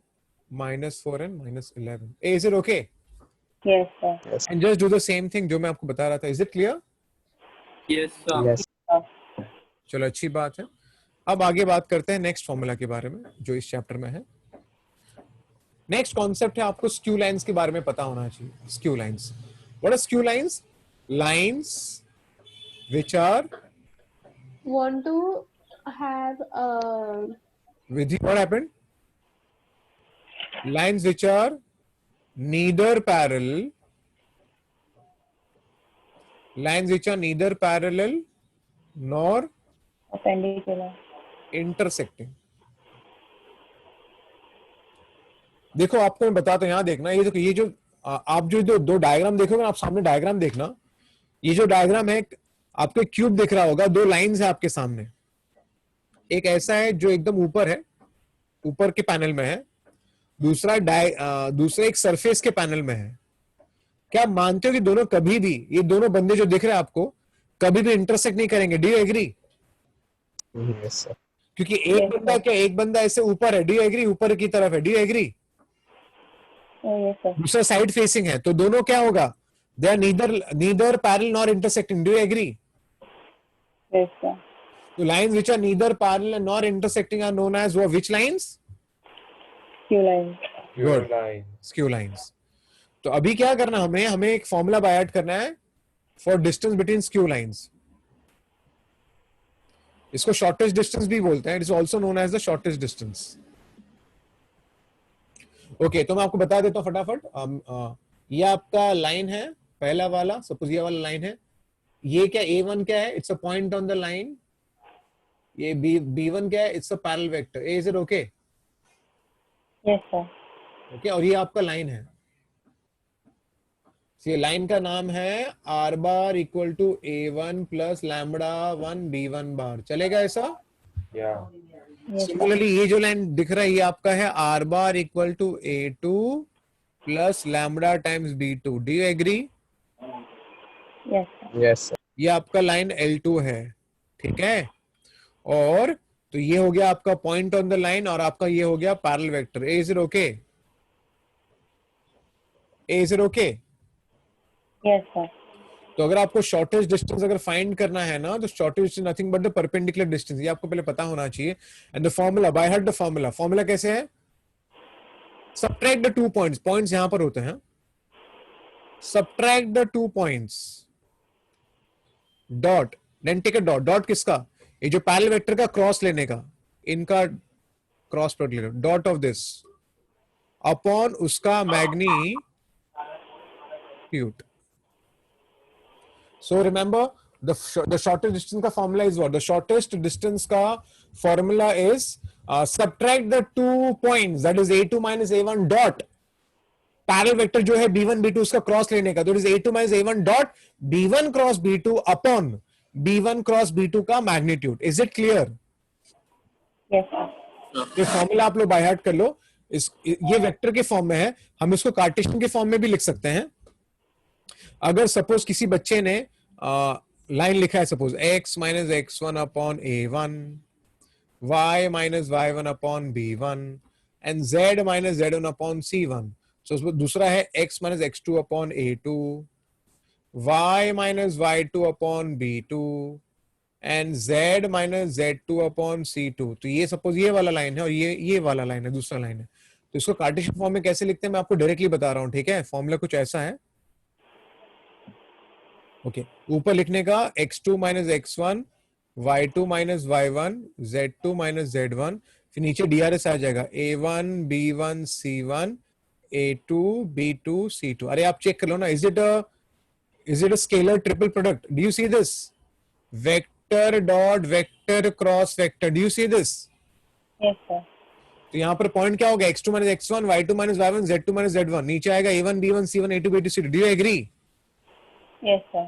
-4 and -11. Is it okay? Yes, sir. Yes. And just do the same thing जो मैं आपको बता रहा था. Is it clear? Yes, sir. Yes. चलो अच्छी बात है. अब आगे बात करते हैं नेक्स्ट फॉर्मूला के बारे में जो इस चैप्टर में है. नेक्स्ट कॉन्सेप्ट है, आपको स्क्यू लाइंस के बारे में पता होना चाहिए. Skew lines. What are skew lines? Lines which are Want to have with what happened? Lines which are neither parallel. Lines which are neither parallel nor Perpendicular. intersecting. देखो आपको मैं बताता हूं, यहां देखना. ये देखो, ये जो आप जो दो डायग्राम देखोगे ना, आप सामने डायग्राम देखना. ये जो डायग्राम है, आपको एक क्यूब दिख रहा होगा. दो लाइंस है आपके सामने. एक ऐसा है जो एकदम ऊपर है, ऊपर के पैनल में है. दूसरा एक सरफेस के पैनल में है. क्या आप मानते हो कि दोनों कभी भी, ये दोनों बंदे जो दिख रहे हैं आपको, कभी भी इंटरसेक्ट नहीं करेंगे? Do you agree? Yes, sir. क्योंकि एक बंदा ऐसे ऊपर है. Do you agree? ऊपर की तरफ है. Do you agree? Oh, yes, sir. दूसरा साइड फेसिंग है. तो दोनों क्या होगा? They are neither parallel nor intersecting. Do you agree? Yes, sir. तो lines which are neither parallel nor intersecting are known as which lines? Skew line. Good. line. Skew lines. तो अभी क्या करना, हमें एक फॉर्मूला बाय ऐड करना है for distance between skew lines. इसको शॉर्टेस्ट डिस्टेंस भी बोलते हैं. It is also known as the shortest distance. Okay, तो मैं आपको बता देता हूं फटाफट. ये आपका लाइन है, पहला वाला. सपोज ये वाला लाइन है. ये क्या A1 क्या है? It's a point on the line. ये B1 क्या है? It's a parallel vector. Is it okay? Yes, sir. Okay, और ये आपका लाइन है. ये लाइन का नाम है R bar equal to A1 plus λ1 B1 bar. चलेगा ऐसा? Yeah. Yes, sir. सिमिलरली ये जो लाइन दिख रहा है, ये आपका है R bar equal to A2 plus λ times B2. Do you agree? Yes, sir. Yes, sir. ये आपका लाइन L2 है. ठीक है. और तो ये हो गया आपका पॉइंट ऑन द लाइन, और आपका ये हो गया parallel vector. Is it okay? Is it okay? Yes, sir. तो अगर आपको शॉर्टेस्ट डिस्टेंस अगर फाइंड करना है ना, तो shortest distance nothing but the perpendicular distance. ये आपको पहले पता होना चाहिए. And the formula, by heart the formula. Formula कैसे है? Subtract the 2 points. पॉइंट्स यहां पर होते हैं. Subtract the 2 points. Dot, then take a dot. Dot किसका? ये जो पैरेलल वेक्टर का क्रॉस लेने का, इनका क्रॉस प्रोडक्ट लेना. डॉट ऑफ दिस अपॉन उसका magnitude. So remember, the shortest distance का formula is what? The shortest distance का formula is subtract the 2 points, that is A2 minus A1 dot parallel vector जो है B1 B2 उसका cross लेने का. तो it is A2 minus A1 dot B1 cross B2 upon B1 cross B2 का magnitude. Is it clear? Yes, sir. ये formula आप लोग बाय हार्ट कर लो. ये वेक्टर के फॉर्म में है. हम इसको कार्टेशियन के फॉर्म में भी लिख सकते हैं. अगर सपोज किसी बच्चे ने लाइन लिखा है, suppose x minus x1 upon A1, y minus y1 upon B1 and z minus z1 upon C1. सो दूसरा है x minus x2 upon A2, y minus y2 upon B2 and z minus z2 upon C2. तो ये suppose ये वाला line है, और ये वाला लाइन है, दूसरा लाइन है. तो इसको कार्टेशियन फॉर्म में कैसे लिखते हैं मैं आपको डायरेक्टली बता रहा हूं. ठीक है, फॉर्मूला कुछ ऐसा है. ओके, ऊपर लिखने का x2 minus x1, y2 minus y1, z2 minus z1. फिर नीचे DRS आ जाएगा A1 B1 C1 A2 B2 C2. अरे आप चेक कर लो ना. Is it a scalar triple product? Do you see this? Vector dot vector cross vector. Do you see this? Yes, sir. तो यहाँ पर पॉइंट क्या होगा? x2 minus x1, y2 minus y1, z2 minus z1. नीचे आएगा A1 B1 C1 A2 B2 C2. Do you agree? Yes, sir.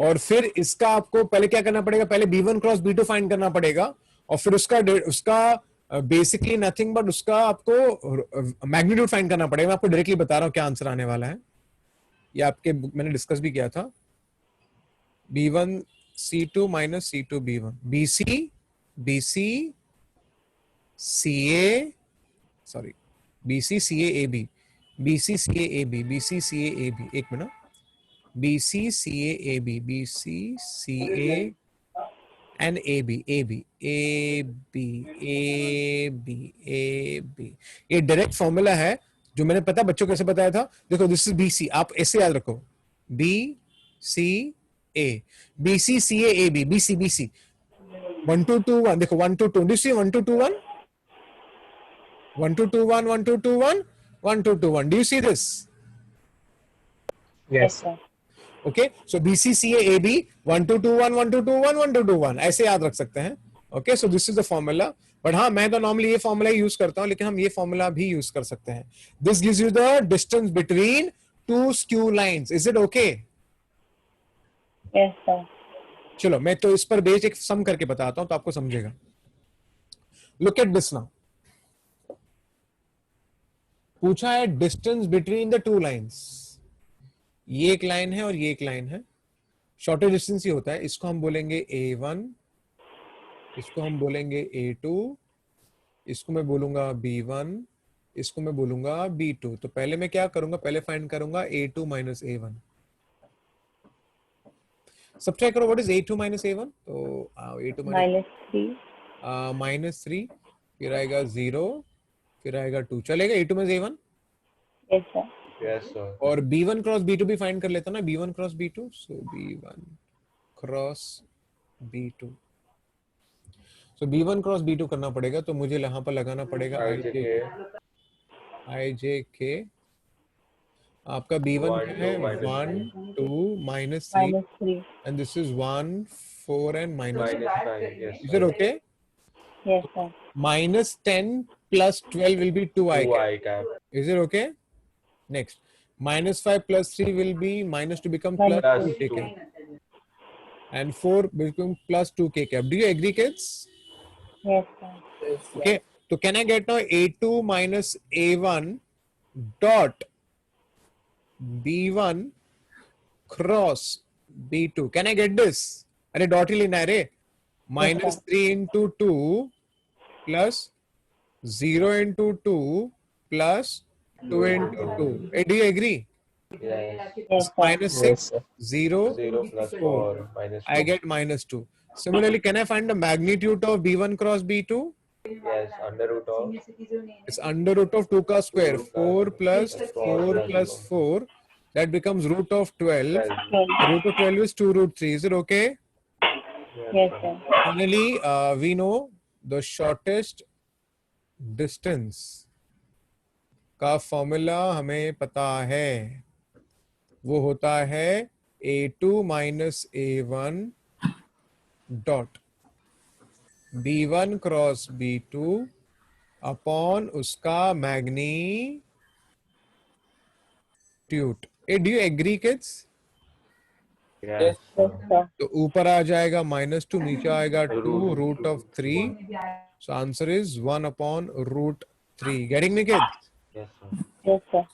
और फिर इसका आपको पहले क्या करना पड़ेगा? पहले B1 क्रॉस B2 फाइंड करना पड़ेगा, और फिर उसका बेसिकली नथिंग बट उसका आपको मैग्नीट्यूड फाइंड करना पड़ेगा. मैं आपको डायरेक्टली बता रहा हूँ क्या आंसर आने वाला है. ये आपके मैंने डिस्कस भी किया था. B1 C2 minus C2 B1 BC CA sorry BC CA AB BC CA AB BC CA AB एक minute. BC CA AB BC CA and AB AB AB AB AB ये डायरेक्ट फॉर्मूला है जो मैंने पता बच्चों को कैसे बताया था. देखो दिस इज BC, आप ऐसे याद रखो BC A BC CA AB BC BC 1 2 2 1 देखो 1 2 2 do you see 1 2 2 1 1 2 2 1 1 2 2 1 1 2 2 1 do you see this? Yes. sir. Okay, so BCCA AB 1 2 2 1 1 2 2 1 1 2 2 1 ऐसे याद रख सकते हैं. Okay, so this is the formula. But हाँ मैं तो नॉर्मली ये फॉर्मूला यूज करता हूँ, लेकिन हम ये फॉर्मूला भी यूज कर सकते हैं. This gives you the distance between two skew lines. Is it okay? Yes, sir. चलो मैं तो इस पर बेस एक सम करके बताता हूं तो आपको समझेगा. Look at this now. पूछा है distance between the two lines. ये एक लाइन है और ये एक लाइन है. शॉर्टेस्ट डिस्टेंस ही होता है. इसको हम बोलेंगे A1, इसको हम बोलेंगे A2, इसको मैं बोलूंगा B1, इसको मैं बोलूंगा B2. तो पहले मैं क्या करूंगा, पहले फाइंड करूंगा A2 माइनस A1. सब्ट्रैक्ट करो. What is A2 minus A1? तो A2 माइनस 3 फिर आएगा 0 फिर आएगा 2. चलेगा A2 minus A1? Yes, sir. Yes, sir. और B1 क्रॉस B2 भी फाइंड कर लेता ना. B1 क्रॉस B2, सो B1 क्रॉस B2. सो B1 क्रॉस B2 करना पड़ेगा. तो मुझे यहाँ पर लगाना पड़ेगा IJK. आपका B1 है 1 2 minus 3 and this is 1 4 and minus 5. Yes. Is it okay? Yes, sir. Minus 10 plus 12 will be 2i. 2i cap. Is it okay? Next, minus 5 plus 3 will be minus 2 become plus Plus 2k 2. and 4 become plus 2k cap. Do you agree, kids? Yes, sir. Okay. So can I get now A2 minus A1 dot B1 cross B2? Can I get this? अरे dot ही लेना है रे. Minus 3 into 2 plus 0 into 2 plus 2 into 2. Do you agree? Yes. Yes, sir. Minus 6, Yes, sir. 0, 0 plus 4 minus 2. I get minus 2. Similarly, can I find the magnitude of B1 cross B2? Yes, under root of. It's under root of 2 ka square. 4 plus 4 4 plus 4. That becomes root of 12. 12. Root of 12 is 2 root 3. Is it okay? Yes, sir. Finally, we know the shortest distance का formula हमें पता है. वो होता है A2 minus A1 dot B1 cross B2 upon उसका magnitude. Do you agree kids? Yes. Yes, sir. तो ऊपर आ जाएगा -2, नीचे आएगा 2 root of 3. So answer is 1 upon root 3. Getting me kids? Yes, sir. Yes, sir.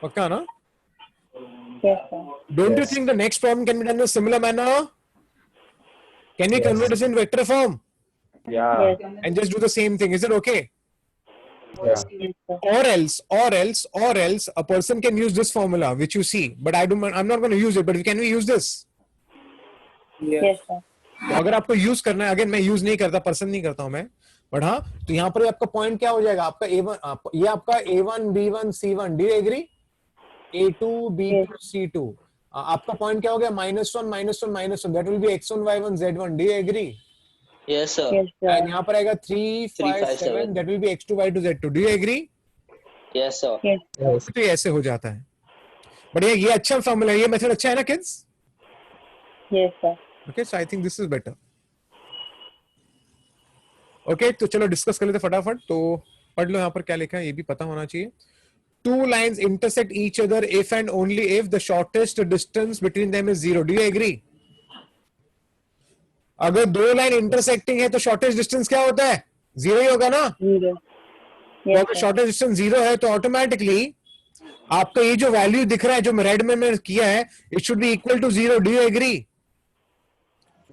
पक्का ना? Yes, sir. Don't you Yes. think the next problem can be done in a similar manner? Can we Yes. convert this in vector form Yeah. Yes, and just do the same thing? Is it okay? Yes. yes, sir. Or else, a person can use this formula which you see, but I'm not going to use it. But can we use this? Yes, sir. तो अगर आपको use करना है, अगर मैं use नहीं करता, पसंद नहीं करता हूं मैं, बट हाँ, तो यहाँ पर आपका पॉइंट क्या हो जाएगा? आपका A1, ये आपका A1 B1 C1. Do you agree? A2 B2 C2. आपका पॉइंट क्या हो गया? -1 -1 -1. That will be X1 Y1 Z1. Do you agree? Yes, sir. Yes, and sir. यहाँ पर आएगा 3 5 5, 7. 7. That will be X2 Y2 Z2. Do you agree? Yes, sir. Yes, Yes. तो ये ऐसे हो जाता है. बट ये अच्छा फॉर्मूला है. ये मेथड अच्छा है ना kids? yes, sir. Okay, so I think this is better. Okay, तो चलो डिस्कस कर लेते फटाफट. तो पढ़ लो यहाँ पर क्या लिखा है, ये भी पता होना चाहिए. Two lines intersect each other if and only if the shortest distance between them is 0. Do you agree? अगर दो लाइन इंटरसेक्टिंग है तो शॉर्टेस्ट डिस्टेंस क्या होता है? जीरो ही होगा ना? 0. तो Yes, अगर sir. शॉर्टेस्ट डिस्टेंस जीरो है तो ऑटोमेटिकली आपका ये जो वैल्यू दिख रहा है जो रेड में मैं किया है, it should be equal to zero. Do you agree?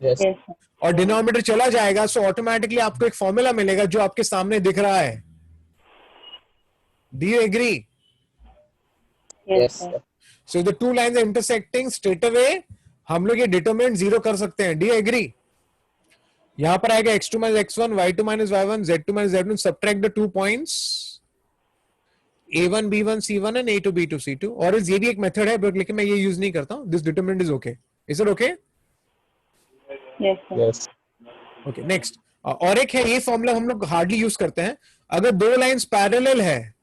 Yes. Yes, sir. और डिनोमिनेटर चला जाएगा, सो ऑटोमेटिकली आपको एक फॉर्मूला मिलेगा जो आपके सामने दिख रहा है. Do you agree? Yes, Yes, sir. sir. So the two lines intersecting, straight away हम लोग ये डिटरमिनेंट जीरो कर सकते हैं. Do you agree? यहां पर आएगा x2 minus x1, y2 minus y1, z2 minus z1. Subtract the 2 points a1 b1 c1 and a2 b2 c2. और ये भी एक मेथड है बट लेकिन मैं ये यूज नहीं करता हूं. This determinant is okay. Is it okay? Yes, sir. Yes. Okay, next. और एक है, ये फॉर्मूला हम लोग हार्डली यूज करते हैं. अगर दो लाइंस पैरेलल है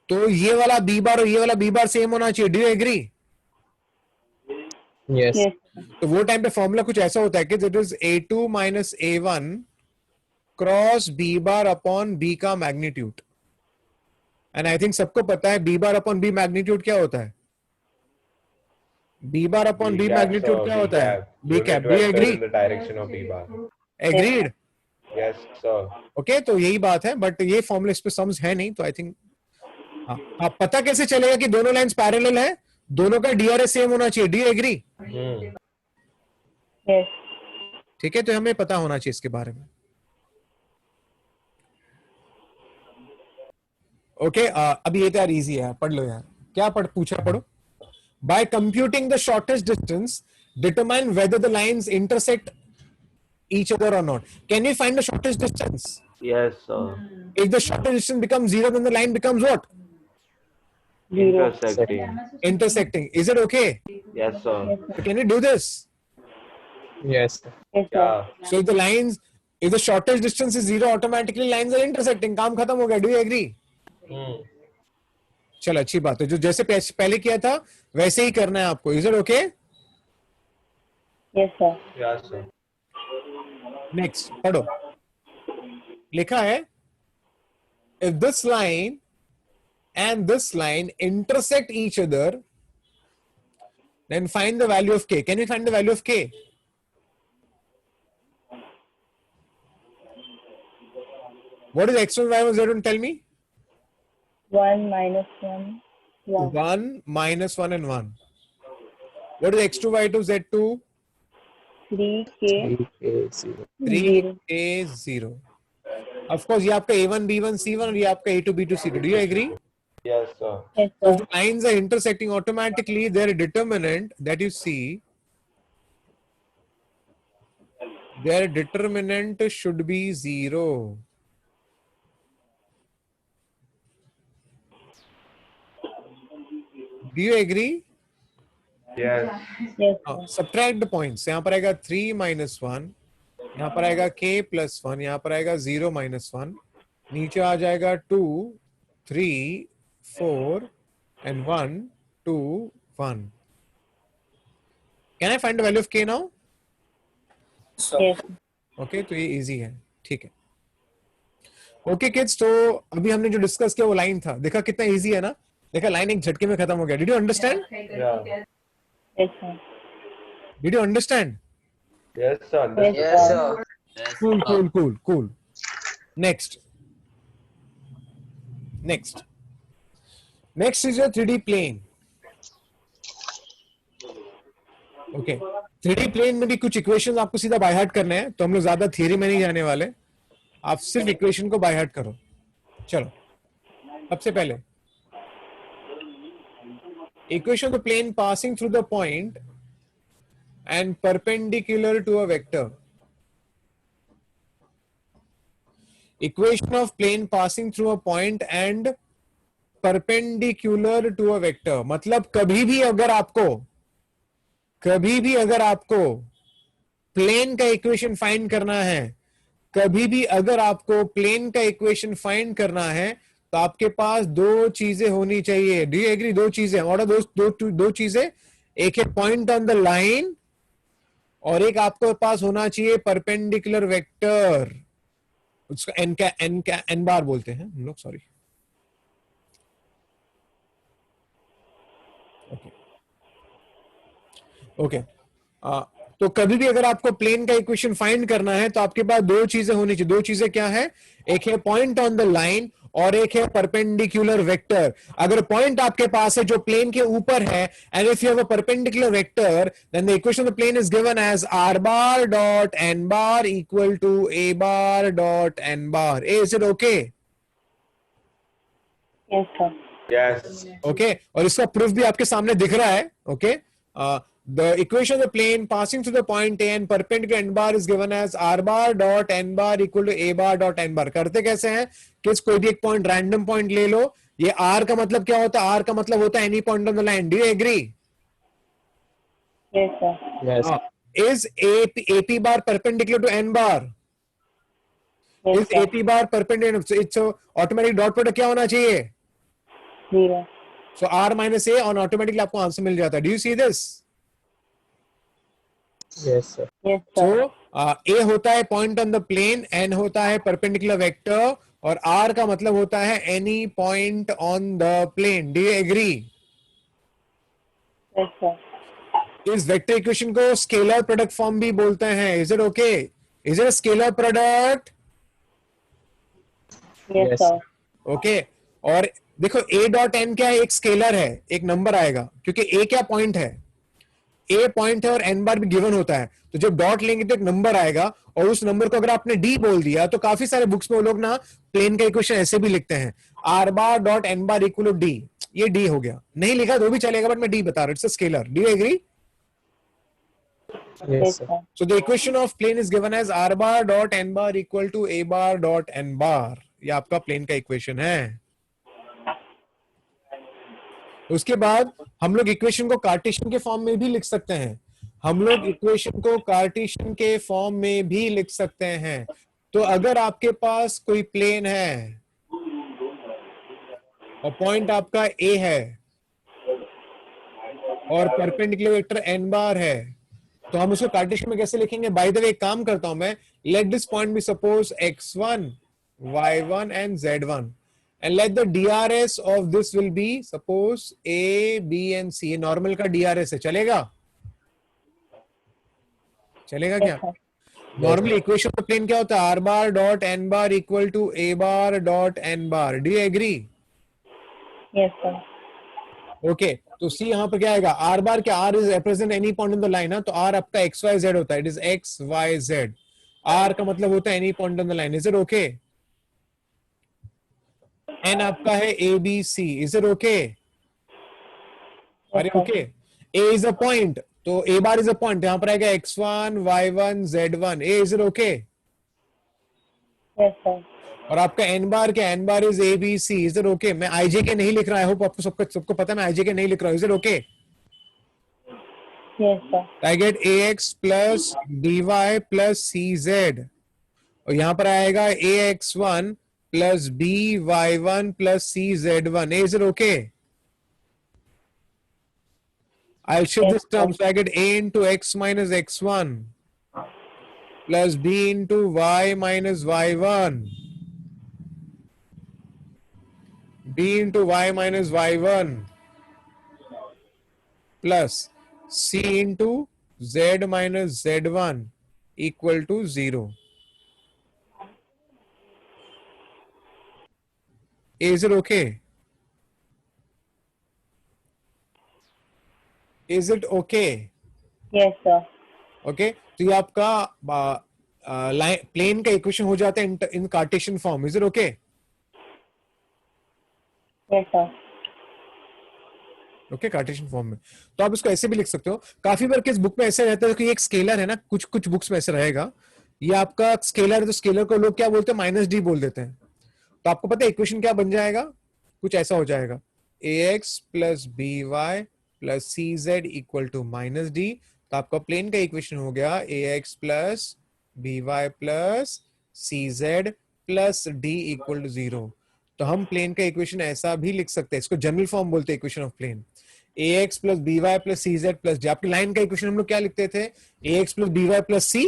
तो ये वाला b बार और ये वाला b बार सेम होना चाहिए. Do you agree? Yes. Yes, sir. तो वो टाइम पे फॉर्मूला कुछ ऐसा होता है कि it is a2 minus a1 cross b bar upon b का मैग्नीट्यूड. एंड आई थिंक सबको पता है b bar upon b magnitude क्या होता है. b bar upon b magnitude क्या होता है? b cap. Do you agree? in the direction of b bar. Agreed? Yes, sir. Okay, तो यही बात है. बट ये फॉर्मूला इस पे सम्स है नहीं, तो आई थिंक आप पता कैसे चलेगा कि दोनों लाइंस पैरेलल है? दोनों का डीआरएस सेम होना चाहिए. Do you agree? Yes. ठीक है, तो हमें पता होना चाहिए इसके बारे में. ओके, अभी ये तो यार इजी है, पढ़ लो यार. क्या पूछा? पढ़ो. By computing the shortest distance, determine whether the lines intersect each other or not. Can we find the shortest distance? Yes, sir. If the shortest distance becomes zero, then the line becomes what? 0. Intersecting. Intersecting. Is it okay? Yes, sir. So can we do this? Yes, sir. Yes, sir. Yeah. So if the shortest distance is zero, automatically lines are intersecting. काम खत्म हो गया. Do you agree? चलो, अच्छी बात है. जो जैसे पहले किया था वैसे ही करना है आपको. Is it okay? Yes, sir. Yes, sir. Next पढ़ो. लिखा है if this line and this line intersect each other, then find the value of k. Can we find the value of k? What is x1, y1, z1? Tell me. 1 minus 1. 1. 1 minus 1 and 1. What is x2, y2, z2? 3k 3K0. 3a 0. Of course, ये आपका a1, b1, c1 और ये आपका a2, b2, c2. Do you agree? Yes, sir. Yes, So sir. if the lines are intersecting, automatically their determinant that you see, their determinant should be 0. Do you agree? Yes. Yes, sir. Subtract the points. यहाँ पर आएगा 3 minus 1, यहाँ पर आएगा k plus 1, यहाँ पर आएगा 0 minus 1, नीचे आ जाएगा 2, 3, 4 and 1, 2, 1. Can I find the value of k now? Yes. Okay, तो ये easy है. ठीक है. Okay kids, तो अभी हमने जो डिस्कस किया वो लाइन था. देखा कितना इजी है ना? देखा लाइन एक झटके में खत्म हो गया. Did you understand? Yeah. Yes, sir. Did you understand? Yes, sir. Yes, sir. Cool. Next is your 3D plane. Okay. 3D plane में भी कुछ इक्वेशंस आपको सीधा बाय हार्ट करने हैं, तो हम लोग ज्यादा थियरी में नहीं जाने वाले. आप सिर्फ इक्वेशन को बाय हार्ट करो. चलो, सबसे पहले equation of the plane passing through the point and perpendicular to a vector. Equation of plane passing through a point and perpendicular to a vector. मतलब कभी भी अगर आपको प्लेन का इक्वेशन फाइंड करना है, तो आपके पास दो चीजें होनी चाहिए. Do you agree? दो चीजें. और दो चीजें. एक है पॉइंट ऑन द लाइन और एक आपके पास होना चाहिए परपेंडिकुलर वेक्टर. उसका एन बार बोलते हैं हम लोग. सॉरी. ओके. तो कभी भी अगर आपको प्लेन का इक्वेशन फाइंड करना है तो आपके पास दो चीजें होनी चाहिए। दो चीजें क्या है? एक है पॉइंट ऑन द लाइन और एक है परपेंडिकुलर वेक्टर। अगर पॉइंट आपके पास है जो प्लेन के ऊपर है, and if you have a perpendicular vector, then the equation of the plane is given as r bar dot n bar equal to a bar dot n bar. Is it okay? Yes, sir. Yes. Okay और इसका proof भी आपके सामने दिख रहा है। Okay the equation of the plane passing through the point A and perpendicular n bar is given as r bar dot n bar equal to a bar dot n bar। करते कैसे हैं कि कोई भी एक पॉइंट रैंडम पॉइंट ले लो। ये r का मतलब क्या होता है? r का मतलब होता है any point on the line. Do you agree? Yes, sir. Yes. Is ap bar perpendicular to n bar? Yes, is sir. ap bar perpendicular? So it's automatic dot product क्या होना चाहिए? 0. So r minus a on automatically आपको answer मिल जाता है। Do you see this? Yes, sir. Yes, So sir. a होता है point on the plane, n होता है परपेंडिकुलर वेक्टर और r का मतलब होता है any point on the plane. Do you agree? Yes, sir. इस वेक्टर इक्वेशन को स्केलर प्रोडक्ट फॉर्म भी बोलते हैं। Is it okay? Is it scalar product? Yes, Yes. sir. Okay और देखो a डॉट n क्या है? एक स्केलर है, एक नंबर आएगा क्योंकि a क्या पॉइंट है? a पॉइंट है और n बार भी गिवन होता है। तो जब डॉट लेंगे तो एक नंबर आएगा और उस नंबर को अगर आपने d बोल दिया तो काफी सारे बुक्स में वो लोग ना प्लेन का इक्वेशन ऐसे भी लिखते हैं r bar dot n bar equal to d। ये d हो गया, नहीं लिखा तो भी चलेगा बट मैं d बता रहा हूं। It's a scalar. Do you agree? Yes, Yes, sir. sir. So the equation of plane is given as r bar dot n bar equal to a bar dot n bar. ये आपका plane का equation है। उसके बाद हम लोग equation को Cartesian के फॉर्म में भी लिख सकते हैं। हम लोग इक्वेशन को कार्टेशियन के फॉर्म में भी लिख सकते हैं। तो अगर आपके पास कोई प्लेन है और पॉइंट आपका ए है और परपेंडिकुलर वेक्टर n बार है, तो हम उसको कार्टेशियन में कैसे लिखेंगे? बाय द वे एक काम करता हूं मैं, let this point be suppose x1 y1 and z1 and let the DRS of this will be suppose a b and c। Normal का DRS है, चलेगा? चलेगा क्या? Yes, sir. Normally equation of plane क्या होता है? r bar dot n bar equal to a bar dot n bar। Do you agree? Yes, sir. Okay तो see यहाँ पर क्या आएगा? r बार क्या? r is represent any point on the line है, तो r आपका x y z होता है। It is x y z। r का मतलब होता है any point on the line. Is it okay? n आपका है a b c। Is it okay? अरे sir. Okay a is a point, तो a bar is a point, यहाँ पर आएगा x1 y1 z1। a is it okay? Yes, sir. और आपका n बार क्या? n bar is a b c। Is it okay? मैं i j के नहीं लिख रहा। आई होप आपको सबको पता है मैं i j के नहीं लिख रहा हूँ। Is it okay? Yes, sir. I get ax plus by plus cz और यहाँ पर आएगा ax1 plus by1 plus cz1। Is it okay? I'll shift this term, so I get a into x minus x1 plus b into y minus y1, b into y minus y1 plus c into z minus z1 equal to 0. Is it okay? Is it okay? Yes, sir. Okay, तो ये आपका plane का equation हो जाता है in Cartesian form. Is it okay? Yes, sir. Okay Cartesian form में तो आप इसको ऐसे भी लिख सकते हो। काफी बार किस बुक में ऐसे रहता है कि एक स्केलर है ना, कुछ कुछ बुक्स में ऐसे रहेगा, ये आपका स्केलर है तो स्केलर को लोग क्या बोलते हैं? माइनस डी बोल देते हैं। तो आपको पता है इक्वेशन क्या बन जाएगा? कुछ ऐसा हो जाएगा ax plus B Y plus C z equal to minus d. तो आपका प्लेन का इक्वेशन हो गया ax plus B Y plus C Z plus d equal to 0। तो हम प्लेन का इक्वेशन ऐसा भी लिख सकते हैं, इसको जनरल फॉर्म बोलते हैं equation of plane. ax plus B Y plus C Z plus D. आपकी लाइन का इक्वेशन हम लोग क्या लिखते थे? ax plus B Y plus C.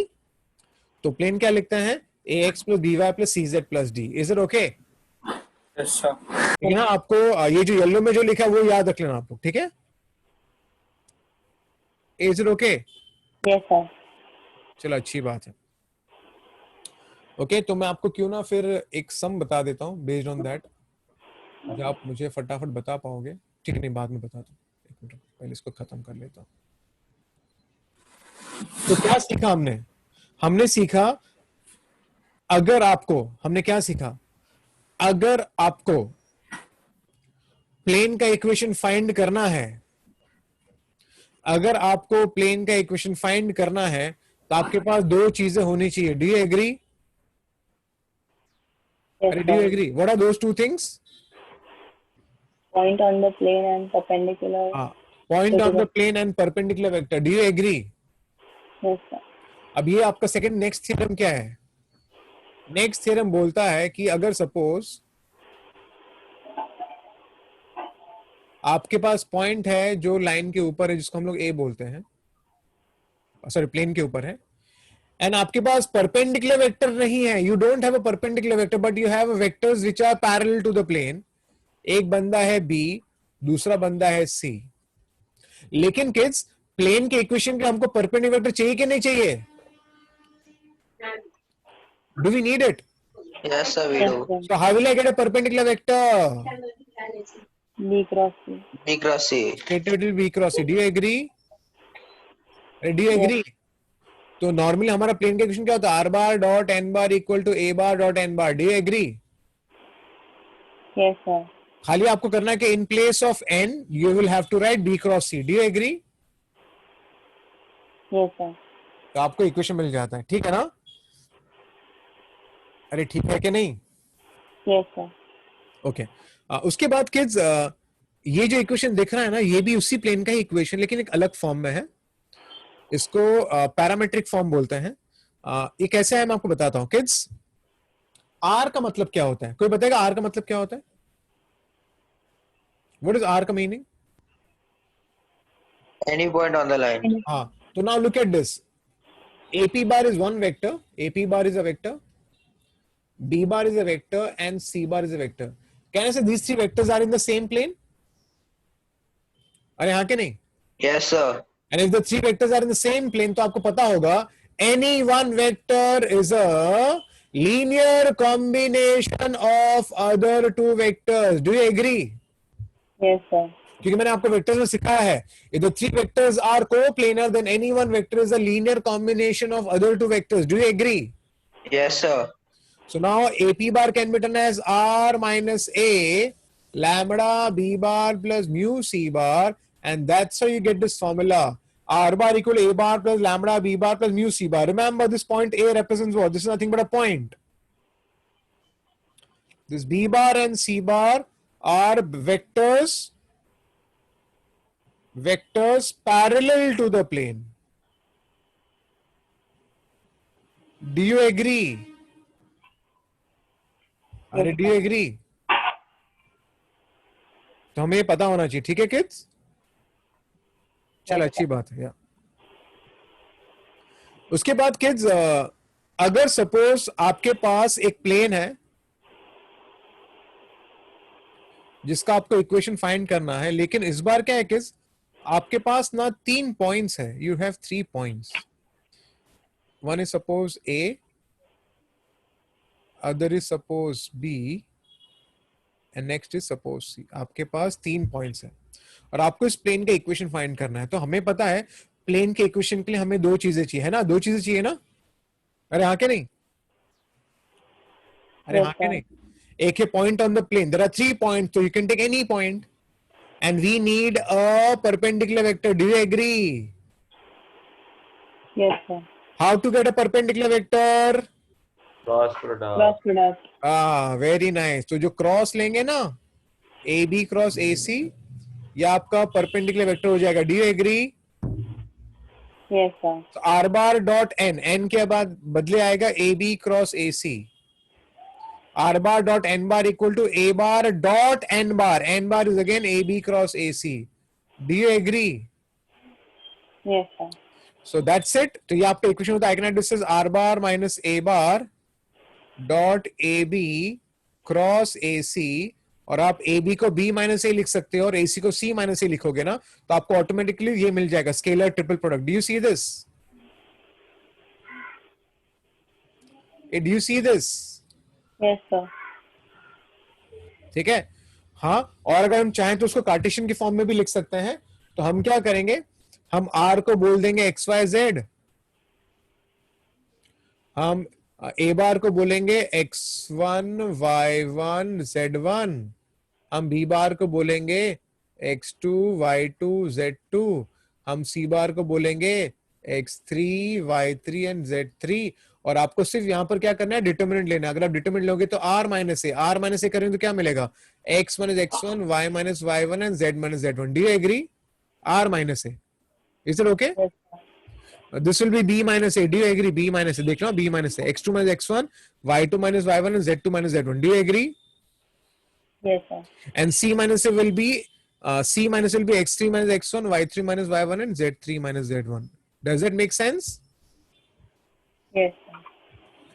तो प्लेन क्या लिखते हैं? ax plus B Y plus C Z plus D. Is it okay? Yes, sir. ठीक है ना? आपको ये जो येलो में जो लिखा है वो याद रख लेना आप लोग, ठीक है? Is it okay? Yes, sir. चलो अच्छी बात है। ओके, तो मैं आपको क्यों ना फिर एक सम बता देता हूँ बेस्ड ऑन दैट, जो आप मुझे फटाफट बता पाओगे। ठीक है, नहीं बाद में बता दो, एक मिनट पहले इसको खत्म कर लेता हूँ। तो क्या सीखा हमने? हमने सीखा, अगर आपको, हमने क्या सीखा, अगर आपको प्लेन का इक्वेशन फाइंड करना है, अगर आपको प्लेन का इक्वेशन फाइंड करना है तो आपके पास दो चीजें होनी चाहिए। Do you agree? Yes, अरे do you sir. Agree? What are those two things? Point on the plane and perpendicular. Point to on the the- plane and perpendicular vector. Do you agree? Yes, sir. अब ये आपका second next theorem क्या है? Next theorem बोलता है कि अगर suppose आपके पास पॉइंट है जो लाइन के ऊपर है, जिसको हम लोग ए बोलते हैं, सॉरी प्लेन के ऊपर है, एंड आपके पास परपेंडिकुलर वेक्टर नहीं है, you don't have a perpendicular vector but you have vectors which are parallel to the plane. एक बंदा है बी, दूसरा बंदा है सी। लेकिन किड्स, प्लेन के इक्वेशन के हमको परपेंडिकुलर वेक्टर चाहिए कि नहीं चाहिए? Do we need it? Yes, sir, we Yes, do. sir. So how will I get a perpendicular vector? B cross C. B cross C. It will be cross C. Do you agree? Do you agree? तो normally हमारा plane का equation क्या होता है? r bar dot n bar equal to a bar dot n bar. Do you agree? Yes, sir. खाली आपको करना है कि in place of n you will have to write b cross c. Do you agree? Yes, sir. तो आपको equation मिल जाता है, ठीक है ना? अरे ठीक है कि नहीं? Yes, sir. ओके उसके बाद किड्स, ये जो इक्वेशन दिख रहा है ना, ये भी उसी प्लेन का ही इक्वेशन लेकिन एक अलग फॉर्म में है। इसको पैरामेट्रिक फॉर्म बोलते हैं। ये कैसे है मैं आपको बताता हूं किड्स। आर का मतलब क्या होता है? कोई बताएगा आर का मतलब क्या होता है? व्हाट इज आर का meaning? Any point on the line. हाँ, तो now look at this. AP bar is one vector, AP bar is a vector, B bar is a vector and C bar is a vector. Can I say these three vectors are in the same plane? अरे हाँ के नहीं? Yes, sir. And if the three vectors are in the same plane, तो आपको पता होगा any one vector is a linear combination of other two vectors. Do you agree? Yes, sir. क्योंकि मैंने आपको वेक्टर्स में सिखाया है, if the three vectors are coplanar then any one vector is a linear combination of other two vectors. Do you agree? Yes, sir. So now AP bar can be written as R minus A lambda B bar plus mu C bar, and that's how you get this formula. R bar equal to A bar plus lambda B bar plus mu C bar. Remember, this point A represents what? This is nothing but a point. This B bar and C bar are vectors parallel to the plane. Do you agree? अरे do you agree? तो हमें ये पता होना चाहिए, ठीक है kids? चल अच्छी बात है। या उसके बाद किड्स, अगर सपोज आपके पास एक प्लेन है जिसका आपको इक्वेशन फाइंड करना है, लेकिन इस बार क्या है किड्स, आपके पास ना 3 पॉइंट्स है, you have 3 points. One is suppose A, other is suppose B and next is suppose C. आपके पास 3 पॉइंट्स हैं और आपको इस प्लेन का इक्वेशन फाइंड करना है। तो हमें पता है प्लेन के इक्वेशन के लिए हमें 2 चीजें चाहिए, है ना? 2 चीजें चाहिए ना? अरे हाँ के नहीं? अरे हाँ के नहीं? एक है point on the plane, there are 3 points, so you can take any point and we need a perpendicular vector. Do you agree? Yes, sir. How to get a perpendicular vector? Cross product. Cross product. Very nice. तो जो cross लेंगे ना, ए b cross a सी, ये आपका perpendicular vector हो जाएगा। Do you agree? Yes, sir. तो r bar dot n, n के बाद बदले आएगा a b cross a c. R bar dot n bar equal to A bar dot n bar, n bar is again a b cross a c. Do you agree? Yes, sir. So that's it. तो ये आपका equation होता है, I can write this is r bar minus A bar dot A b cross a सी, और आप A B को B minus ए लिख सकते हो और ए सी को सी माइनस ए लिखोगे ना, तो आपको ऑटोमेटिकली ये मिल जाएगा, scalar triple product. Do you see this? Do you see this? Yes, sir. ठीक है. हाँ, और अगर हम चाहें तो उसको कार्टेशियन के फॉर्म में भी लिख सकते हैं. तो हम क्या करेंगे, हम R को बोल देंगे XYZ, हम A बार को बोलेंगे X1 Y1 Z1, हम B बार को बोलेंगे X2 Y2 Z2, हम C बार को बोलेंगे X3 Y3 एंड Z3. और आपको सिर्फ यहां पर क्या करना है, डिटर्मिनेंट लेना है. अगर आप डिटर्मिनेंट लोगे तो R माइनस ए करेंगे तो क्या मिलेगा, X minus X1 Y minus Y1 and Z minus Z1. Do you agree? R minus a. Is it okay? Yes, sir. This will be B minus A. Do you agree? B minus A. देख लो, B minus A. X2 minus X1, Y2 minus Y1 and Z2 minus Z1. Do you agree? Yes, sir. And C minus A will be X3 minus X1, Y3 minus Y1 and Z3 minus Z1. Does that make sense? Yes, sir.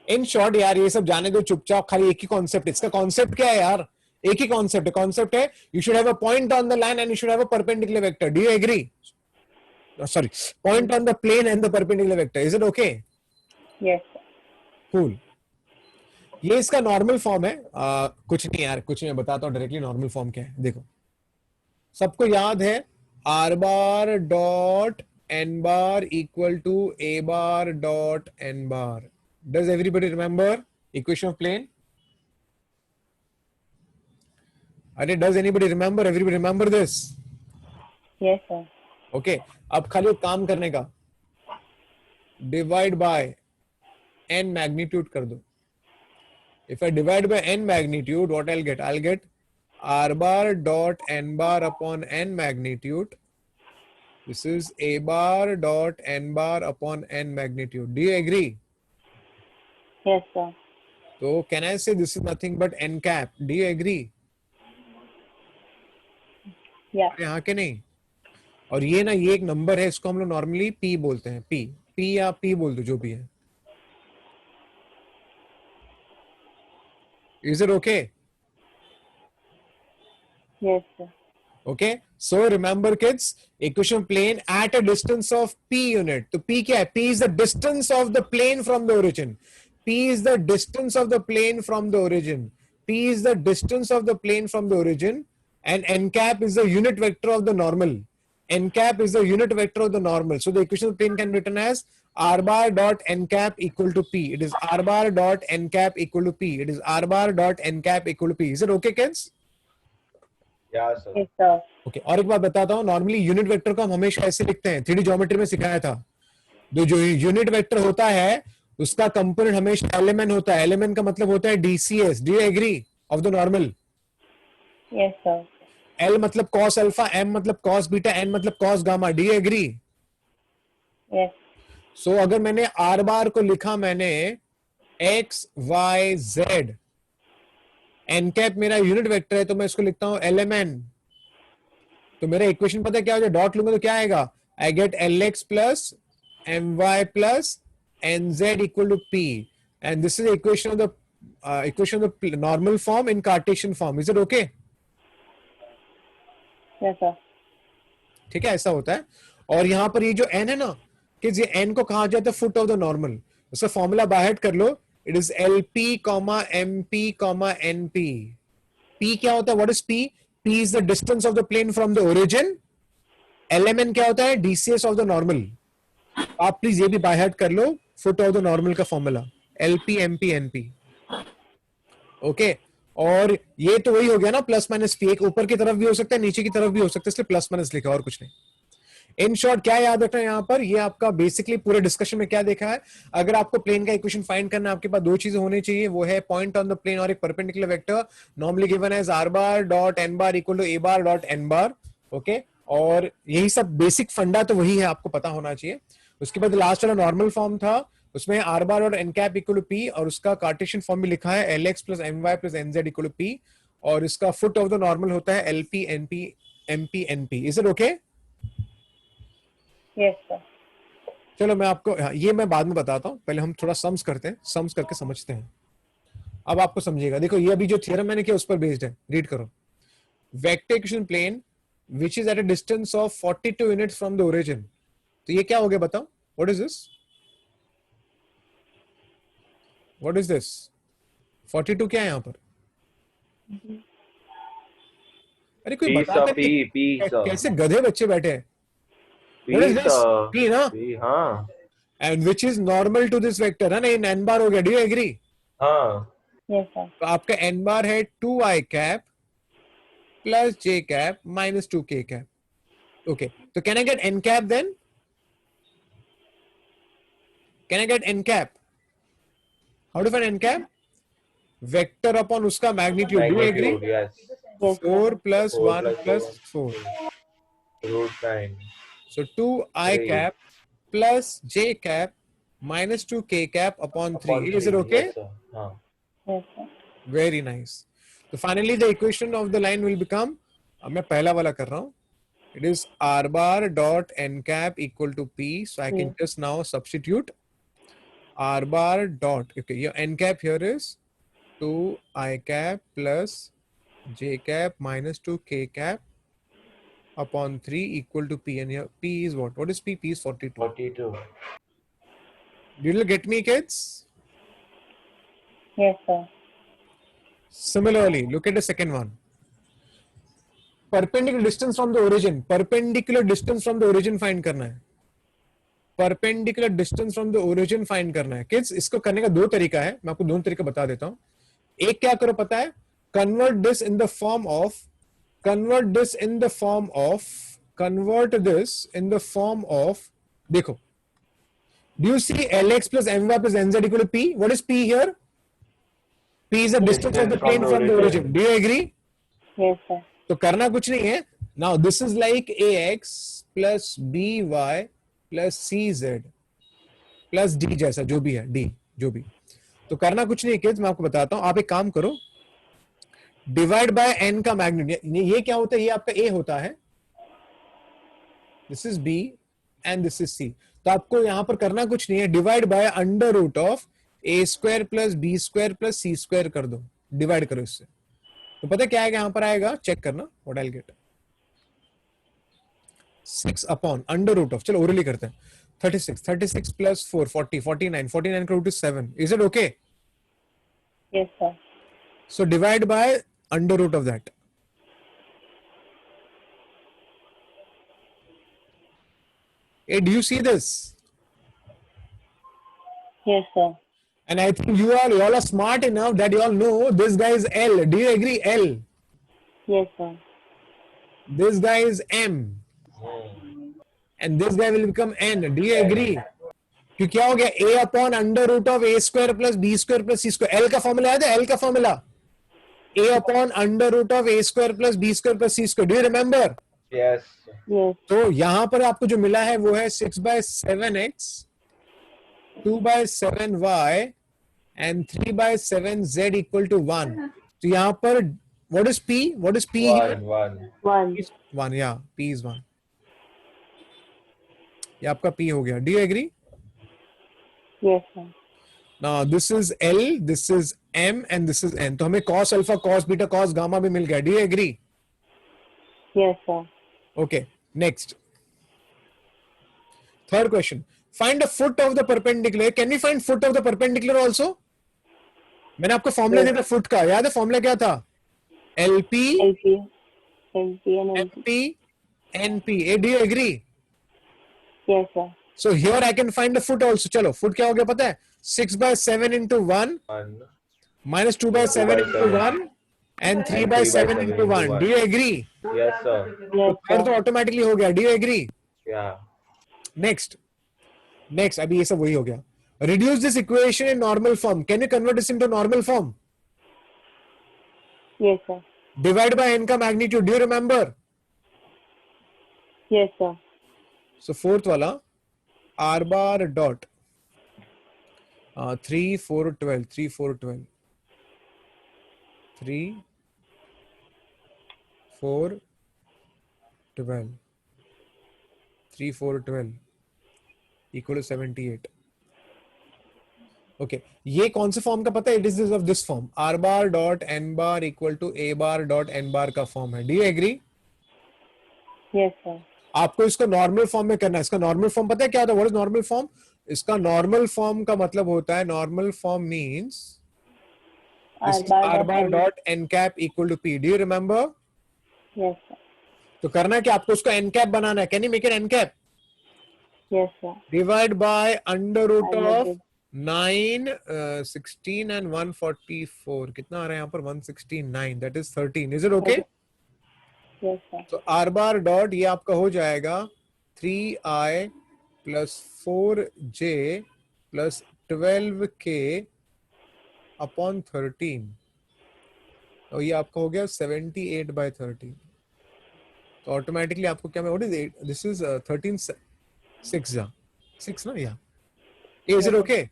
In short यार, ये सब जाने दो चुपचाप, खाली एक ही concept. इसका concept क्या है यार? एक ही कॉन्सेप्ट है. कॉन्सेप्ट है you should have a point on the line and you should have a perpendicular vector. Do you agree? Sorry, point on the plane and the perpendicular vector. Is it okay? Yes, sir. Cool. ये इसका normal form है. कुछ नहीं यार, कुछ नहीं, बताता हूँ डायरेक्टली नॉर्मल फॉर्म क्या है. देखो, सबको याद है R bar dot N bar equal to A bar dot N bar. Does everybody remember equation of plane? अरे does anybody remember? Everybody remember this? Yes, sir. Okay. अब खाली एक काम करने का, डिवाइड बाय n मैग्नीट्यूड कर दो. If I divide by n magnitude, what I'll get? I'll get R bar dot N bar upon n magnitude. This is A bar dot N bar upon n magnitude. Do you agree? Yes, sir. So can I say this is nothing but n cap? Do you agree? Yeah. अरे हाँ के नहीं. और ये ना, ये एक number है, इसको हम लोग नॉर्मली P बोलते हैं. P या P बोल दो, जो भी है. Is it okay? Yes, sir. Okay, so remember kids, equation of plane at a distance of P unit. तो P क्या है? P is the distance of the plane from the origin. P is the distance of the plane from the origin. P is the distance of the plane from the origin, and n cap is the unit vector of the normal. N cap is the unit vector of the normal. So the equation of plane can be written as R bar dot n cap equal to P. It is R bar dot n cap equal to P. It is R bar dot n cap equal to P. Is it okay, kids? Yeah, sir. Yes, sir. Okay. और एक बात बताता हूँ, normally unit vector को हम हमेशा ऐसे लिखते हैं. 3D ज्योमेट्री में सिखाया था. जो यूनिट वेक्टर होता है उसका कंपोनेंट हमेशा एलिमेंट होता है. एलिमेंट का मतलब होता है DCS. Do you agree? Of the normal. Yes, sir. L मतलब cos अल्फा, M मतलब cos बीटा, N मतलब cos gamma. Do you agree? Yes. So अगर मैंने R बार को लिखा, मैंने X Y Z, N cap मेरा यूनिट वेक्टर है, तो मैं इसको लिखता हूं LMN. तो मेरा इक्वेशन पता है क्या हो जाए? डॉट लूंगा तो क्या आएगा? I get LX plus MY plus NZ equal to P, and this is equation of the normal form in Cartesian form. Is it okay? Yes, sir. ठीक है, ऐसा होता है. और यहां पर ये जो n है ना, कि ये n को कहा जाता है फुट ऑफ द नॉर्मल. उसका फॉर्मूला बाहर कर लो. It is LP, MP, NP. P क्या होता है? What is P? P is the distance of the plane from the origin. LMN क्या होता है? DCS of the normal. आप प्लीज ये भी बाय हार्ट कर लो, फुट ऑफ द नॉर्मल का formula LP, MP, NP. Okay. और ये तो वही हो गया ना, प्लस माइनस P. एक ऊपर की तरफ भी हो सकता है, नीचे की तरफ भी हो सकता है, इसलिए प्लस माइनस लिखा, और कुछ नहीं. इन शॉर्ट क्या याद रखना है यहाँ पर? ये आपका बेसिकली पूरे डिस्कशन में क्या देखा है. अगर आपको प्लेन का इक्वेशन फाइंड करना है, आपके पास दो चीजें होनी चाहिए. वो है पॉइंट ऑन द प्लेन और एक perpendicular vector, normally given as R bar dot N bar equal to A bar dot N bar. Okay. और यही सब बेसिक फंडा तो वही है, आपको पता होना चाहिए. उसके बाद लास्ट वाला नॉर्मल फॉर्म था, उसमें R बार और n cap equal to P, और उसका कार्टेशियन फॉर्म भी लिखा है LX plus MY plus NZ equal to P, और इसका फुट ऑफ द नॉर्मल होता है LP, NP, MP, NP. Is it okay? Yes, sir. चलो मैं आपको ये मैं बाद में बताता हूँ, पहले हम थोड़ा सम्स करते हैं, सम्स करके समझते हैं. अब आपको समझिएगा. देखो, ये अभी जो थ्योरम मैंने किया उस पर बेस्ड है. रीड करो. Vector equation plane which is at a distance of 42 units from the origin. तो ये क्या हो गया बताओ? What is this? What is this? 42 क्या है यहाँ पर? अरे कोई P बताता sir, नहीं, P sir, कैसे गधे बच्चे बैठे हैं? P What is this? sir, P ना? P, हाँ And which is normal to this vector, है ना? ये n बार हो गया. Do you agree? हाँ Yes, sir. तो आपका n बार है 2i cap plus j cap minus 2k cap. Okay. So can I get n cap then? Can I get n cap? How to find n cap? Vector upon उसका magnitude. Do you agree? magnitude, yes, Yes, 4 plus 4 1 plus plus 4. root 9, So 2i 3 cap plus j cap minus 2k cap upon 3. upon Is it 3, okay? yes sir, हाँ yes, sir. Very nice. So finally the equation of the line will become, अब मैं पहला वाला कर रहा हूँ. It is r bar dot n cap equal to p. So I can just now substitute r bar dot. Okay, your n cap here is 2i cap plus j cap minus 2k cap upon 3 equal to p. And here p is what? What is p? P is 42. 42, Did you get me, kids? Yes, sir. Similarly, look at the second one. Perpendicular distance from the origin. Perpendicular distance from the origin find करना है. Perpendicular distance from the origin find करना है. Kids, इसको करने का दो तरीका है. मैं आपको दोनों तरीका बता देता हूँ. एक क्या करो पता है? Convert this in the form of. देखो. Do you see Lx plus My plus Nz equal to P? What is P here? P is the distance of the plane from the origin. Do you agree? Yes, sir. तो करना कुछ नहीं है. Now this is like ax plus by plus cz plus d जैसा जो भी है, d जो भी. तो करना कुछ नहीं किड्स, मैं आपको बताता हूं. आप एक काम करो, डिवाइड बाय n का मैग्नीट्यूड. ये क्या होता है? ये आपका a होता है. This is b and this is c. तो आपको यहां पर करना कुछ नहीं है. Divide by under root of a square plus b square plus c square कर दो. डिवाइड करो इससे. तो पता क्या आएगा? यहां पर आएगा, चेक करना. What I will get 6 upon under root of, चलो ओरली करते हैं. 36 प्लस 4 40 49 का root is 7. Is it okay? Yes, sir. So divide by under root of that. Hey, do you see this? Yes, sir. And I think you all are smart enough that you all know this guy is L. Do you agree? L. Yes, sir. This guy is M. And this guy will become N. Do you agree? क्यों क्या हो गया? A upon under root of a square plus b square plus c square. L का formula याद है? L का formula a upon under root of a square plus b square plus c square. Do you remember? yes, Yes. तो यहां पर आपको जो मिला है वो है 6/7x, 2/7y and 3/7z equal to 1. तो यहां पर what is p? What is p here? 1, 1. 1. Yeah, p is 1. ये आपका p हो गया. Do you agree? Yes, sir. Now this is L, this is M and this is N. तो हमें cos alpha, cos beta, cos gamma भी मिल गया. Do you agree? Yes, sir. Okay, next. Third question. Find the foot of the perpendicular. Can we find foot of the perpendicular also? मैंने आपको formula दिया था foot का. याद है formula क्या था? LP, LP and LP. MP, NP. Do you agree? Yes, sir. So here I can find the foot also. चलो foot क्या हो गया पता है? 6/7 into 1 1, minus 2/7 into 1 and 3/7 into 1. Do you agree? yes sir, Yes, फिर sir. तो automatically हो गया. Do you agree? yeah, Next, अभी ये सब वही हो गया. Reduce this equation in normal form. Can you convert this into normal form? Yes, sir. Divide by n का magnitude. Do you remember? Yes, sir. So fourth वाला r bar dot 3 4 12 3 4 12 3 4 12 3 4 12 equal to 78. Okay, ये कौन से form का पता है? It is of this form. R bar dot n bar equal to a bar dot n bar का form है. Do you agree? Yes, sir. आपको इसको नॉर्मल फॉर्म में करना है. इसका नॉर्मल फॉर्म पता है क्या होता है? What is normal form? इसका नॉर्मल फॉर्म का मतलब होता है, normal form means R this is bar r dot bar N. dot n cap equal to p. Do you remember? Yes, sir. तो करना है कि आपको उसको n cap बनाना है. Can you make it n cap? Yes, sir. Divide by under root I will of do. 9, 16 and 144. कितना आ रहा है यहाँ पर? 169. That is 13. Is it okay? Yes, sir. तो r bar dot ये आपका हो जाएगा 3i plus 4j plus 12k upon 13. और ये आपका हो गया 78 by 13. तो ऑटोमेटिकली आपको क्या, व्हाट इज 8? दिस इज 13 6 या 6 ना, या इज इट ओके?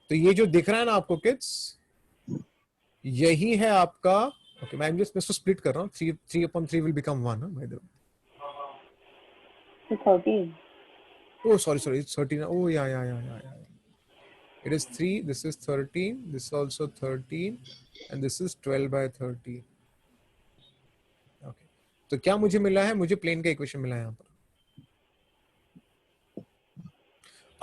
तो ये जो दिख रहा है ना आपको किड्स, यही है आपका. ओके, मैं इसको स्प्लिट कर रहा हूँ. 3 will become 1 by the way. So 13. Oh, sorry, it's 13. Oh, yeah. It is 3, this is 13, this is also 13, and this is 12 by 13. Okay. तो क्या मुझे मिला है? मुझे प्लेन का इक्वेशन मिला है यहाँ पर.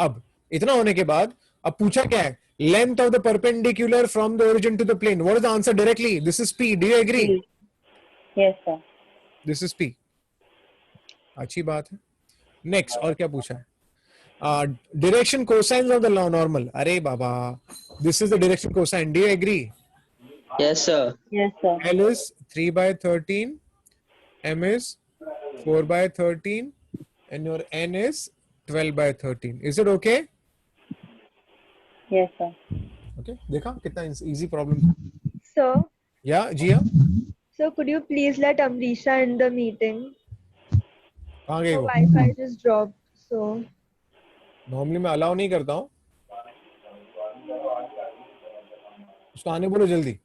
अब इतना होने के बाद अब पूछा क्या है? Length of the perpendicular from the origin to the plane. What is the answer directly? This is P. Do you agree? P. Yes, sir. This is P. अच्छी बात है. Next, और क्या पूछा है? Direction cosines of the normal. अरे बाबा, this is the direction cosine. Do you agree? Yes, sir. Yes, sir. L is 3 by 13, M is 4 by 13, and your N is 12 by 13. Is it okay? Yes, sir. Okay. देखा कितना easy problem. Sir, Yeah, Jia? so could you please let Amrisha in the meeting? कहाँ गई The वो? Wi-Fi just dropped. So normally मैं allow नहीं करता हूँ. उसको आने बोलो जल्दी.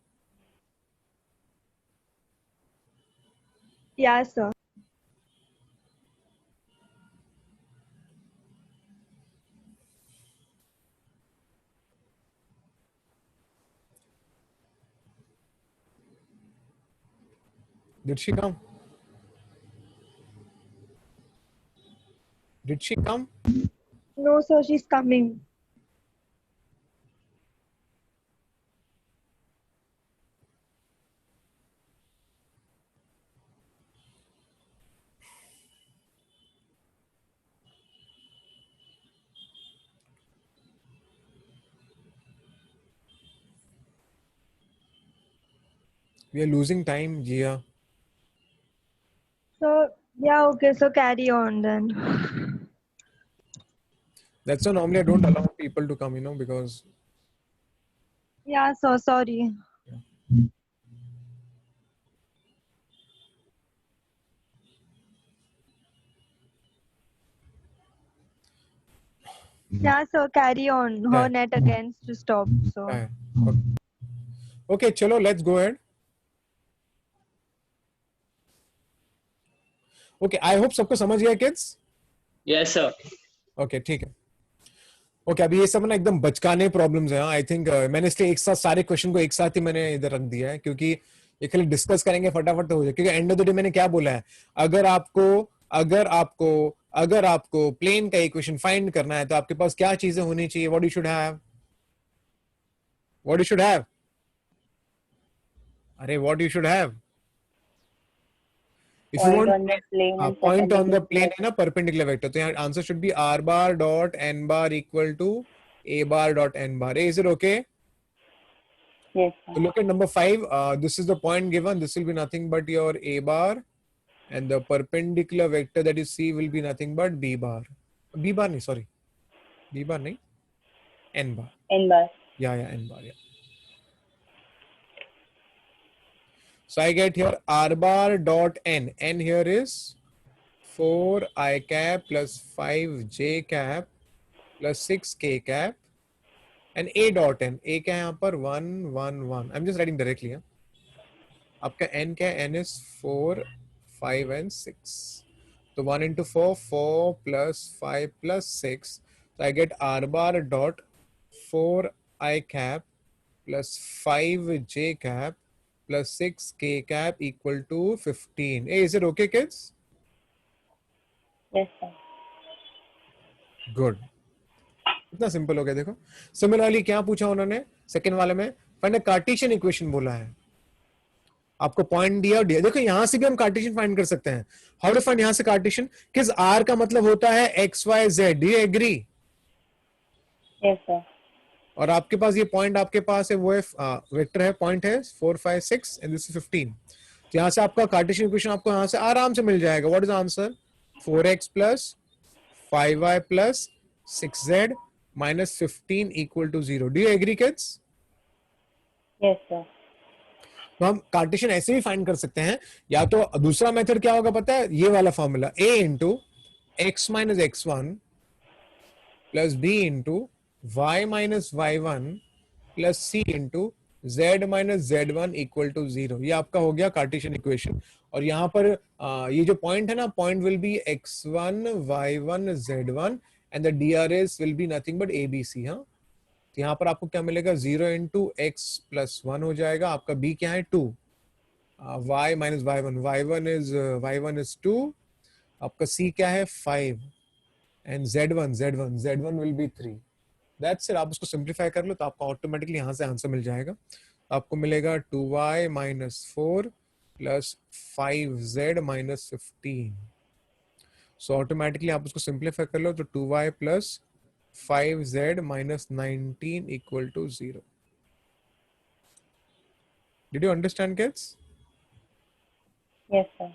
yeah, sir. Did she come? Did she come? No, sir, she's coming. We are losing time, Jia. So yeah, okay. So carry on then. That's why normally I don't allow people to come, because Yeah, so sorry. Yeah, so carry on. Her Yeah. net again to stop. So Okay. Okay, chalo, let's go ahead. Okay, I hope सबको समझ गया kids. Yes, sir. Okay, ठीक है. Okay, अभी ये सब ना एकदम बचकाने प्रॉब्लम्स हैं. आई थिंक मैंने इसलिए एक साथ सारे क्वेश्चन को एक साथ ही मैंने इधर रख दिया है, क्योंकि ये खाली डिस्कस करेंगे फटाफट तो हो जाए. क्योंकि एंड ऑफ द डे मैंने क्या बोला है, अगर आपको प्लेन का इक्वेशन फाइंड करना है तो आपके पास क्या चीजें होनी चाहिए? What you should have? अरे what you should have? If you Point want on the plane and point on the perpendicular plane है ना, perpendicular vector, तो यहाँ answer should be r bar dot n bar equal to a bar dot n bar. Is it okay? Yes, So sir. look at number 5. This is the point given. This will be nothing but your a bar, and the perpendicular vector that you see will be nothing but b bar. B bar नहीं, sorry. B bar नहीं. N bar. N bar. Yeah, n bar. Yeah. So I get here r bar dot n. N here is 4i cap plus 5j cap plus 6k cap and a dot n. A क्या है यहाँ पर? 1 1 1. I'm just writing directly. आपका n क्या है? N is 4 5 and 6. So 1 into 4, 4 plus 5 plus 6. So I get r bar dot 4i cap plus 5j cap plus 6k cap equal to 15. Hey, is it okay, kids? Yes, sir. Good, इतना simple हो गया देखो। Similarly क्या पूछा उन्होंने second वाले में, find Cartesian equation बोला है, आपको पॉइंट दिया और दिया। देखो यहां से भी हम कार्टेशियन फाइंड कर सकते हैं। हाउ टू फाइंड यहां से कार्टेशियन, किस आर का मतलब होता है x Y z, do you agree? Yes, sir. और आपके पास ये पॉइंट आपके पास है, वो है वेक्टर है, पॉइंट है 4 5 6 एंड दिस इज 15। तो यहां से आपका कार्टेशियन इक्वेशन आपको यहां से आराम से मिल जाएगा। What is answer? 4x plus 5y plus 6z minus 15 equal to 0। Do you agree kids? Yes, sir. तो हम कार्टेशियन ऐसे भी फाइंड कर सकते हैं, या तो दूसरा मेथड क्या होगा पता है, ये वाला formula a into x minus x1 plus b into y minus y1 plus c into z minus z1 equal to 0। ये आपका हो गया कार्टेशियन इक्वेशन। और यहाँ पर ये जो पॉइंट है ना, point will be x1 y1 z1 and the drs will be nothing but abc। हाँ, तो यहाँ पर आपको क्या मिलेगा, 0 इंटू एक्स प्लस 1 हो जाएगा। आपका b क्या है 2, y माइनस y1 इज 2, आपका c क्या है 5 and z1 will be 3। That's it. आप उसको सिंप्लीफाई कर लो तो आपको ऑटोमेटिकली यहाँ से आंसर मिल जाएगा। आपको मिलेगा 2y minus 4 plus 5z minus 15। So automatically आप उसको सिंप्लीफाई कर लो तो 2y plus 5z minus 19 equal to 0. Did you understand kids? Yes, sir.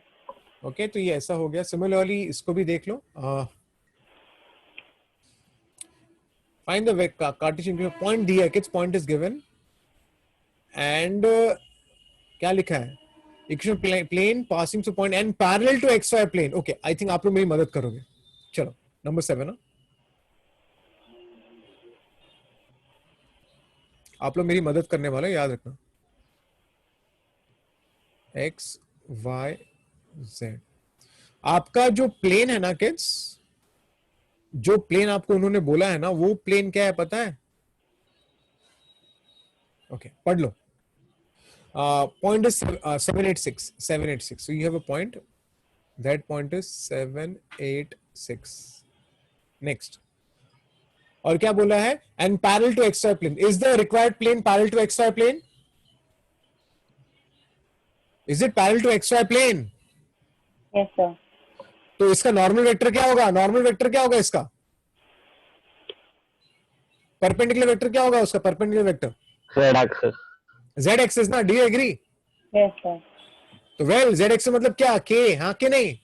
Okay, तो ये ऐसा हो गया। Similarly इसको भी देख लो। Find the Cartesian equation. Point दिया है kids, point is given and क्या लिखा है, equation plane passing through point and parallel to xy plane. Okay, I think आप लोग मेरी मदद करोगे। चलो नंबर 7 ना, आप लोग मेरी मदद करने वाले, याद रखना। x y z, आपका जो प्लेन है ना किड्स, जो प्लेन आपको उन्होंने बोला है ना, वो प्लेन क्या है पता है? ओके, पढ़ लो। Point is 786। So you have a point, that point is 786। Next, और क्या बोला है? And parallel to X Y plane, is the required plane parallel to X Y plane? Is it parallel to X Y plane? Yes, sir. तो इसका normal vector क्या होगा? Normal vector क्या होगा इसका? परपेंडिकुलर वेक्टर क्या होगा उसका? Perpendicular vector Z axis. z axis ना। Do you agree? Yes, sir. तो वेल z एक्सिस मतलब क्या? k, हाँ के नहीं?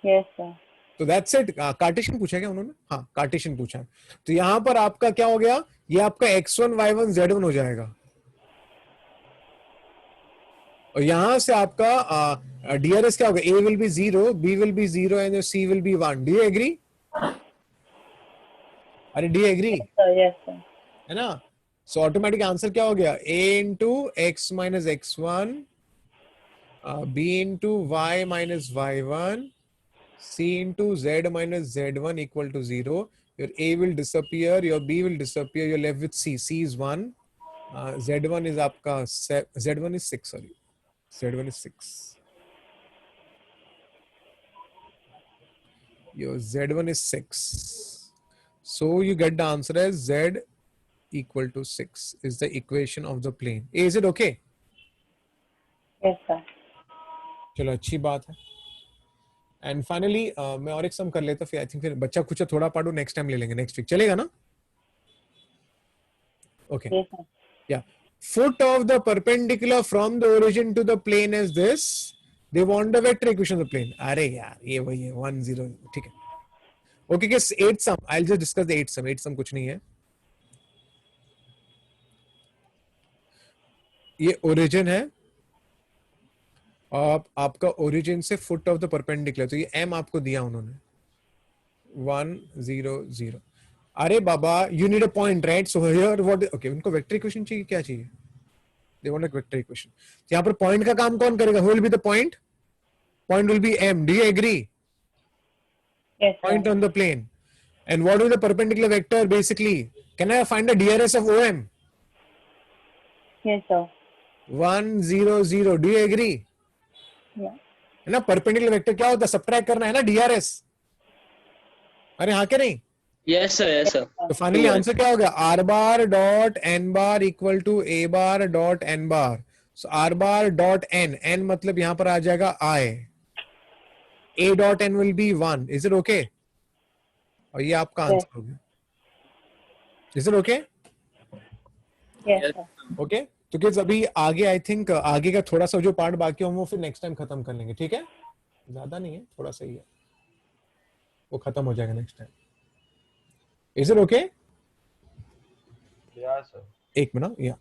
Yes, sir. तो दैट्स इट। कार्टेशियन पूछा क्या उन्होंने? हाँ, कार्टेशियन पूछा है। तो यहां पर आपका क्या हो गया, ये आपका x1 y1 z1 हो जाएगा, और यहां से आपका डीआरएस क्या होगा? a will be 0, b will be 0 and c will be 1। Do you agree? अरे do you agree? Yes, sir. है ना? सो ऑटोमेटिक आंसर क्या हो गया? a into x minus x1, b into y minus y1, c into z minus z1 equal to 0. Your a will disappear, your b will disappear, you're left with c. C is 1, z1 is आपका z1 is 6, sorry, z1 is 6, your z1 is 6, so you get the answer as z equal to 6 is the equation of the plane. Is it okay? Yes, sir. चलो अच्छी बात है। And finally मैं और एक सम कर लेता, फिर आई थिंक फिर बच्चा कुछ थोड़ा पढ़ो, नेक्स्ट टाइम ले लेंगे, नेक्स्ट वीक चलेगा ना? Okay, Yes, sir. या foot of the perpendicular from the origin to the plane is this, they want the vector equation of the plane. अरे यार ये वही है 1 0, ठीक है। ओके किस 8 sum, I will just discuss the 8 sum. 8 sum कुछ नहीं है, ये ओरिजिन है और आपका ओरिजिन से फुट ऑफ द परपेंडिकुलर, तो ये m आपको दिया उन्होंने 1 0 0। अरे बाबा you need a point right, so here what, okay उनको वेक्टर इक्वेशन चाहिए, क्या चाहिए? They want a vector equation. तो यहाँ पर पॉइंट का काम कौन करेगा? Who will be the point? Point will be m। Do you agree? Yes, Point sir. on the plane. And what is the perpendicular vector basically? Can I find the DRS of OM? Yes, sir. 1 0 0. Do you agree? Yeah. है ना? Perpendicular vector क्या होता है? Subtract करना है ना DRS, अरे हाँ क्या नहीं? Yes, sir. Yes, sir. तो फाइनली आंसर क्या होगा? r bar dot n bar equal to a bar dot n bar. So r bar dot n मतलब यहाँ पर आ जाएगा I. a dot n will be 1. Is it okay? और ये आपका Yes. आंसर हो गया. Is it okay? Yes, Yes. sir. Okay तो किड्स अभी आगे आई थिंक आगे का थोड़ा सा जो पार्ट बाकी हो वो फिर नेक्स्ट टाइम खत्म कर लेंगे. ठीक है? ज्यादा नहीं है, थोड़ा सा ही है, वो खत्म हो जाएगा next time. Is it okay? Yeah, sir. एक मिनट. या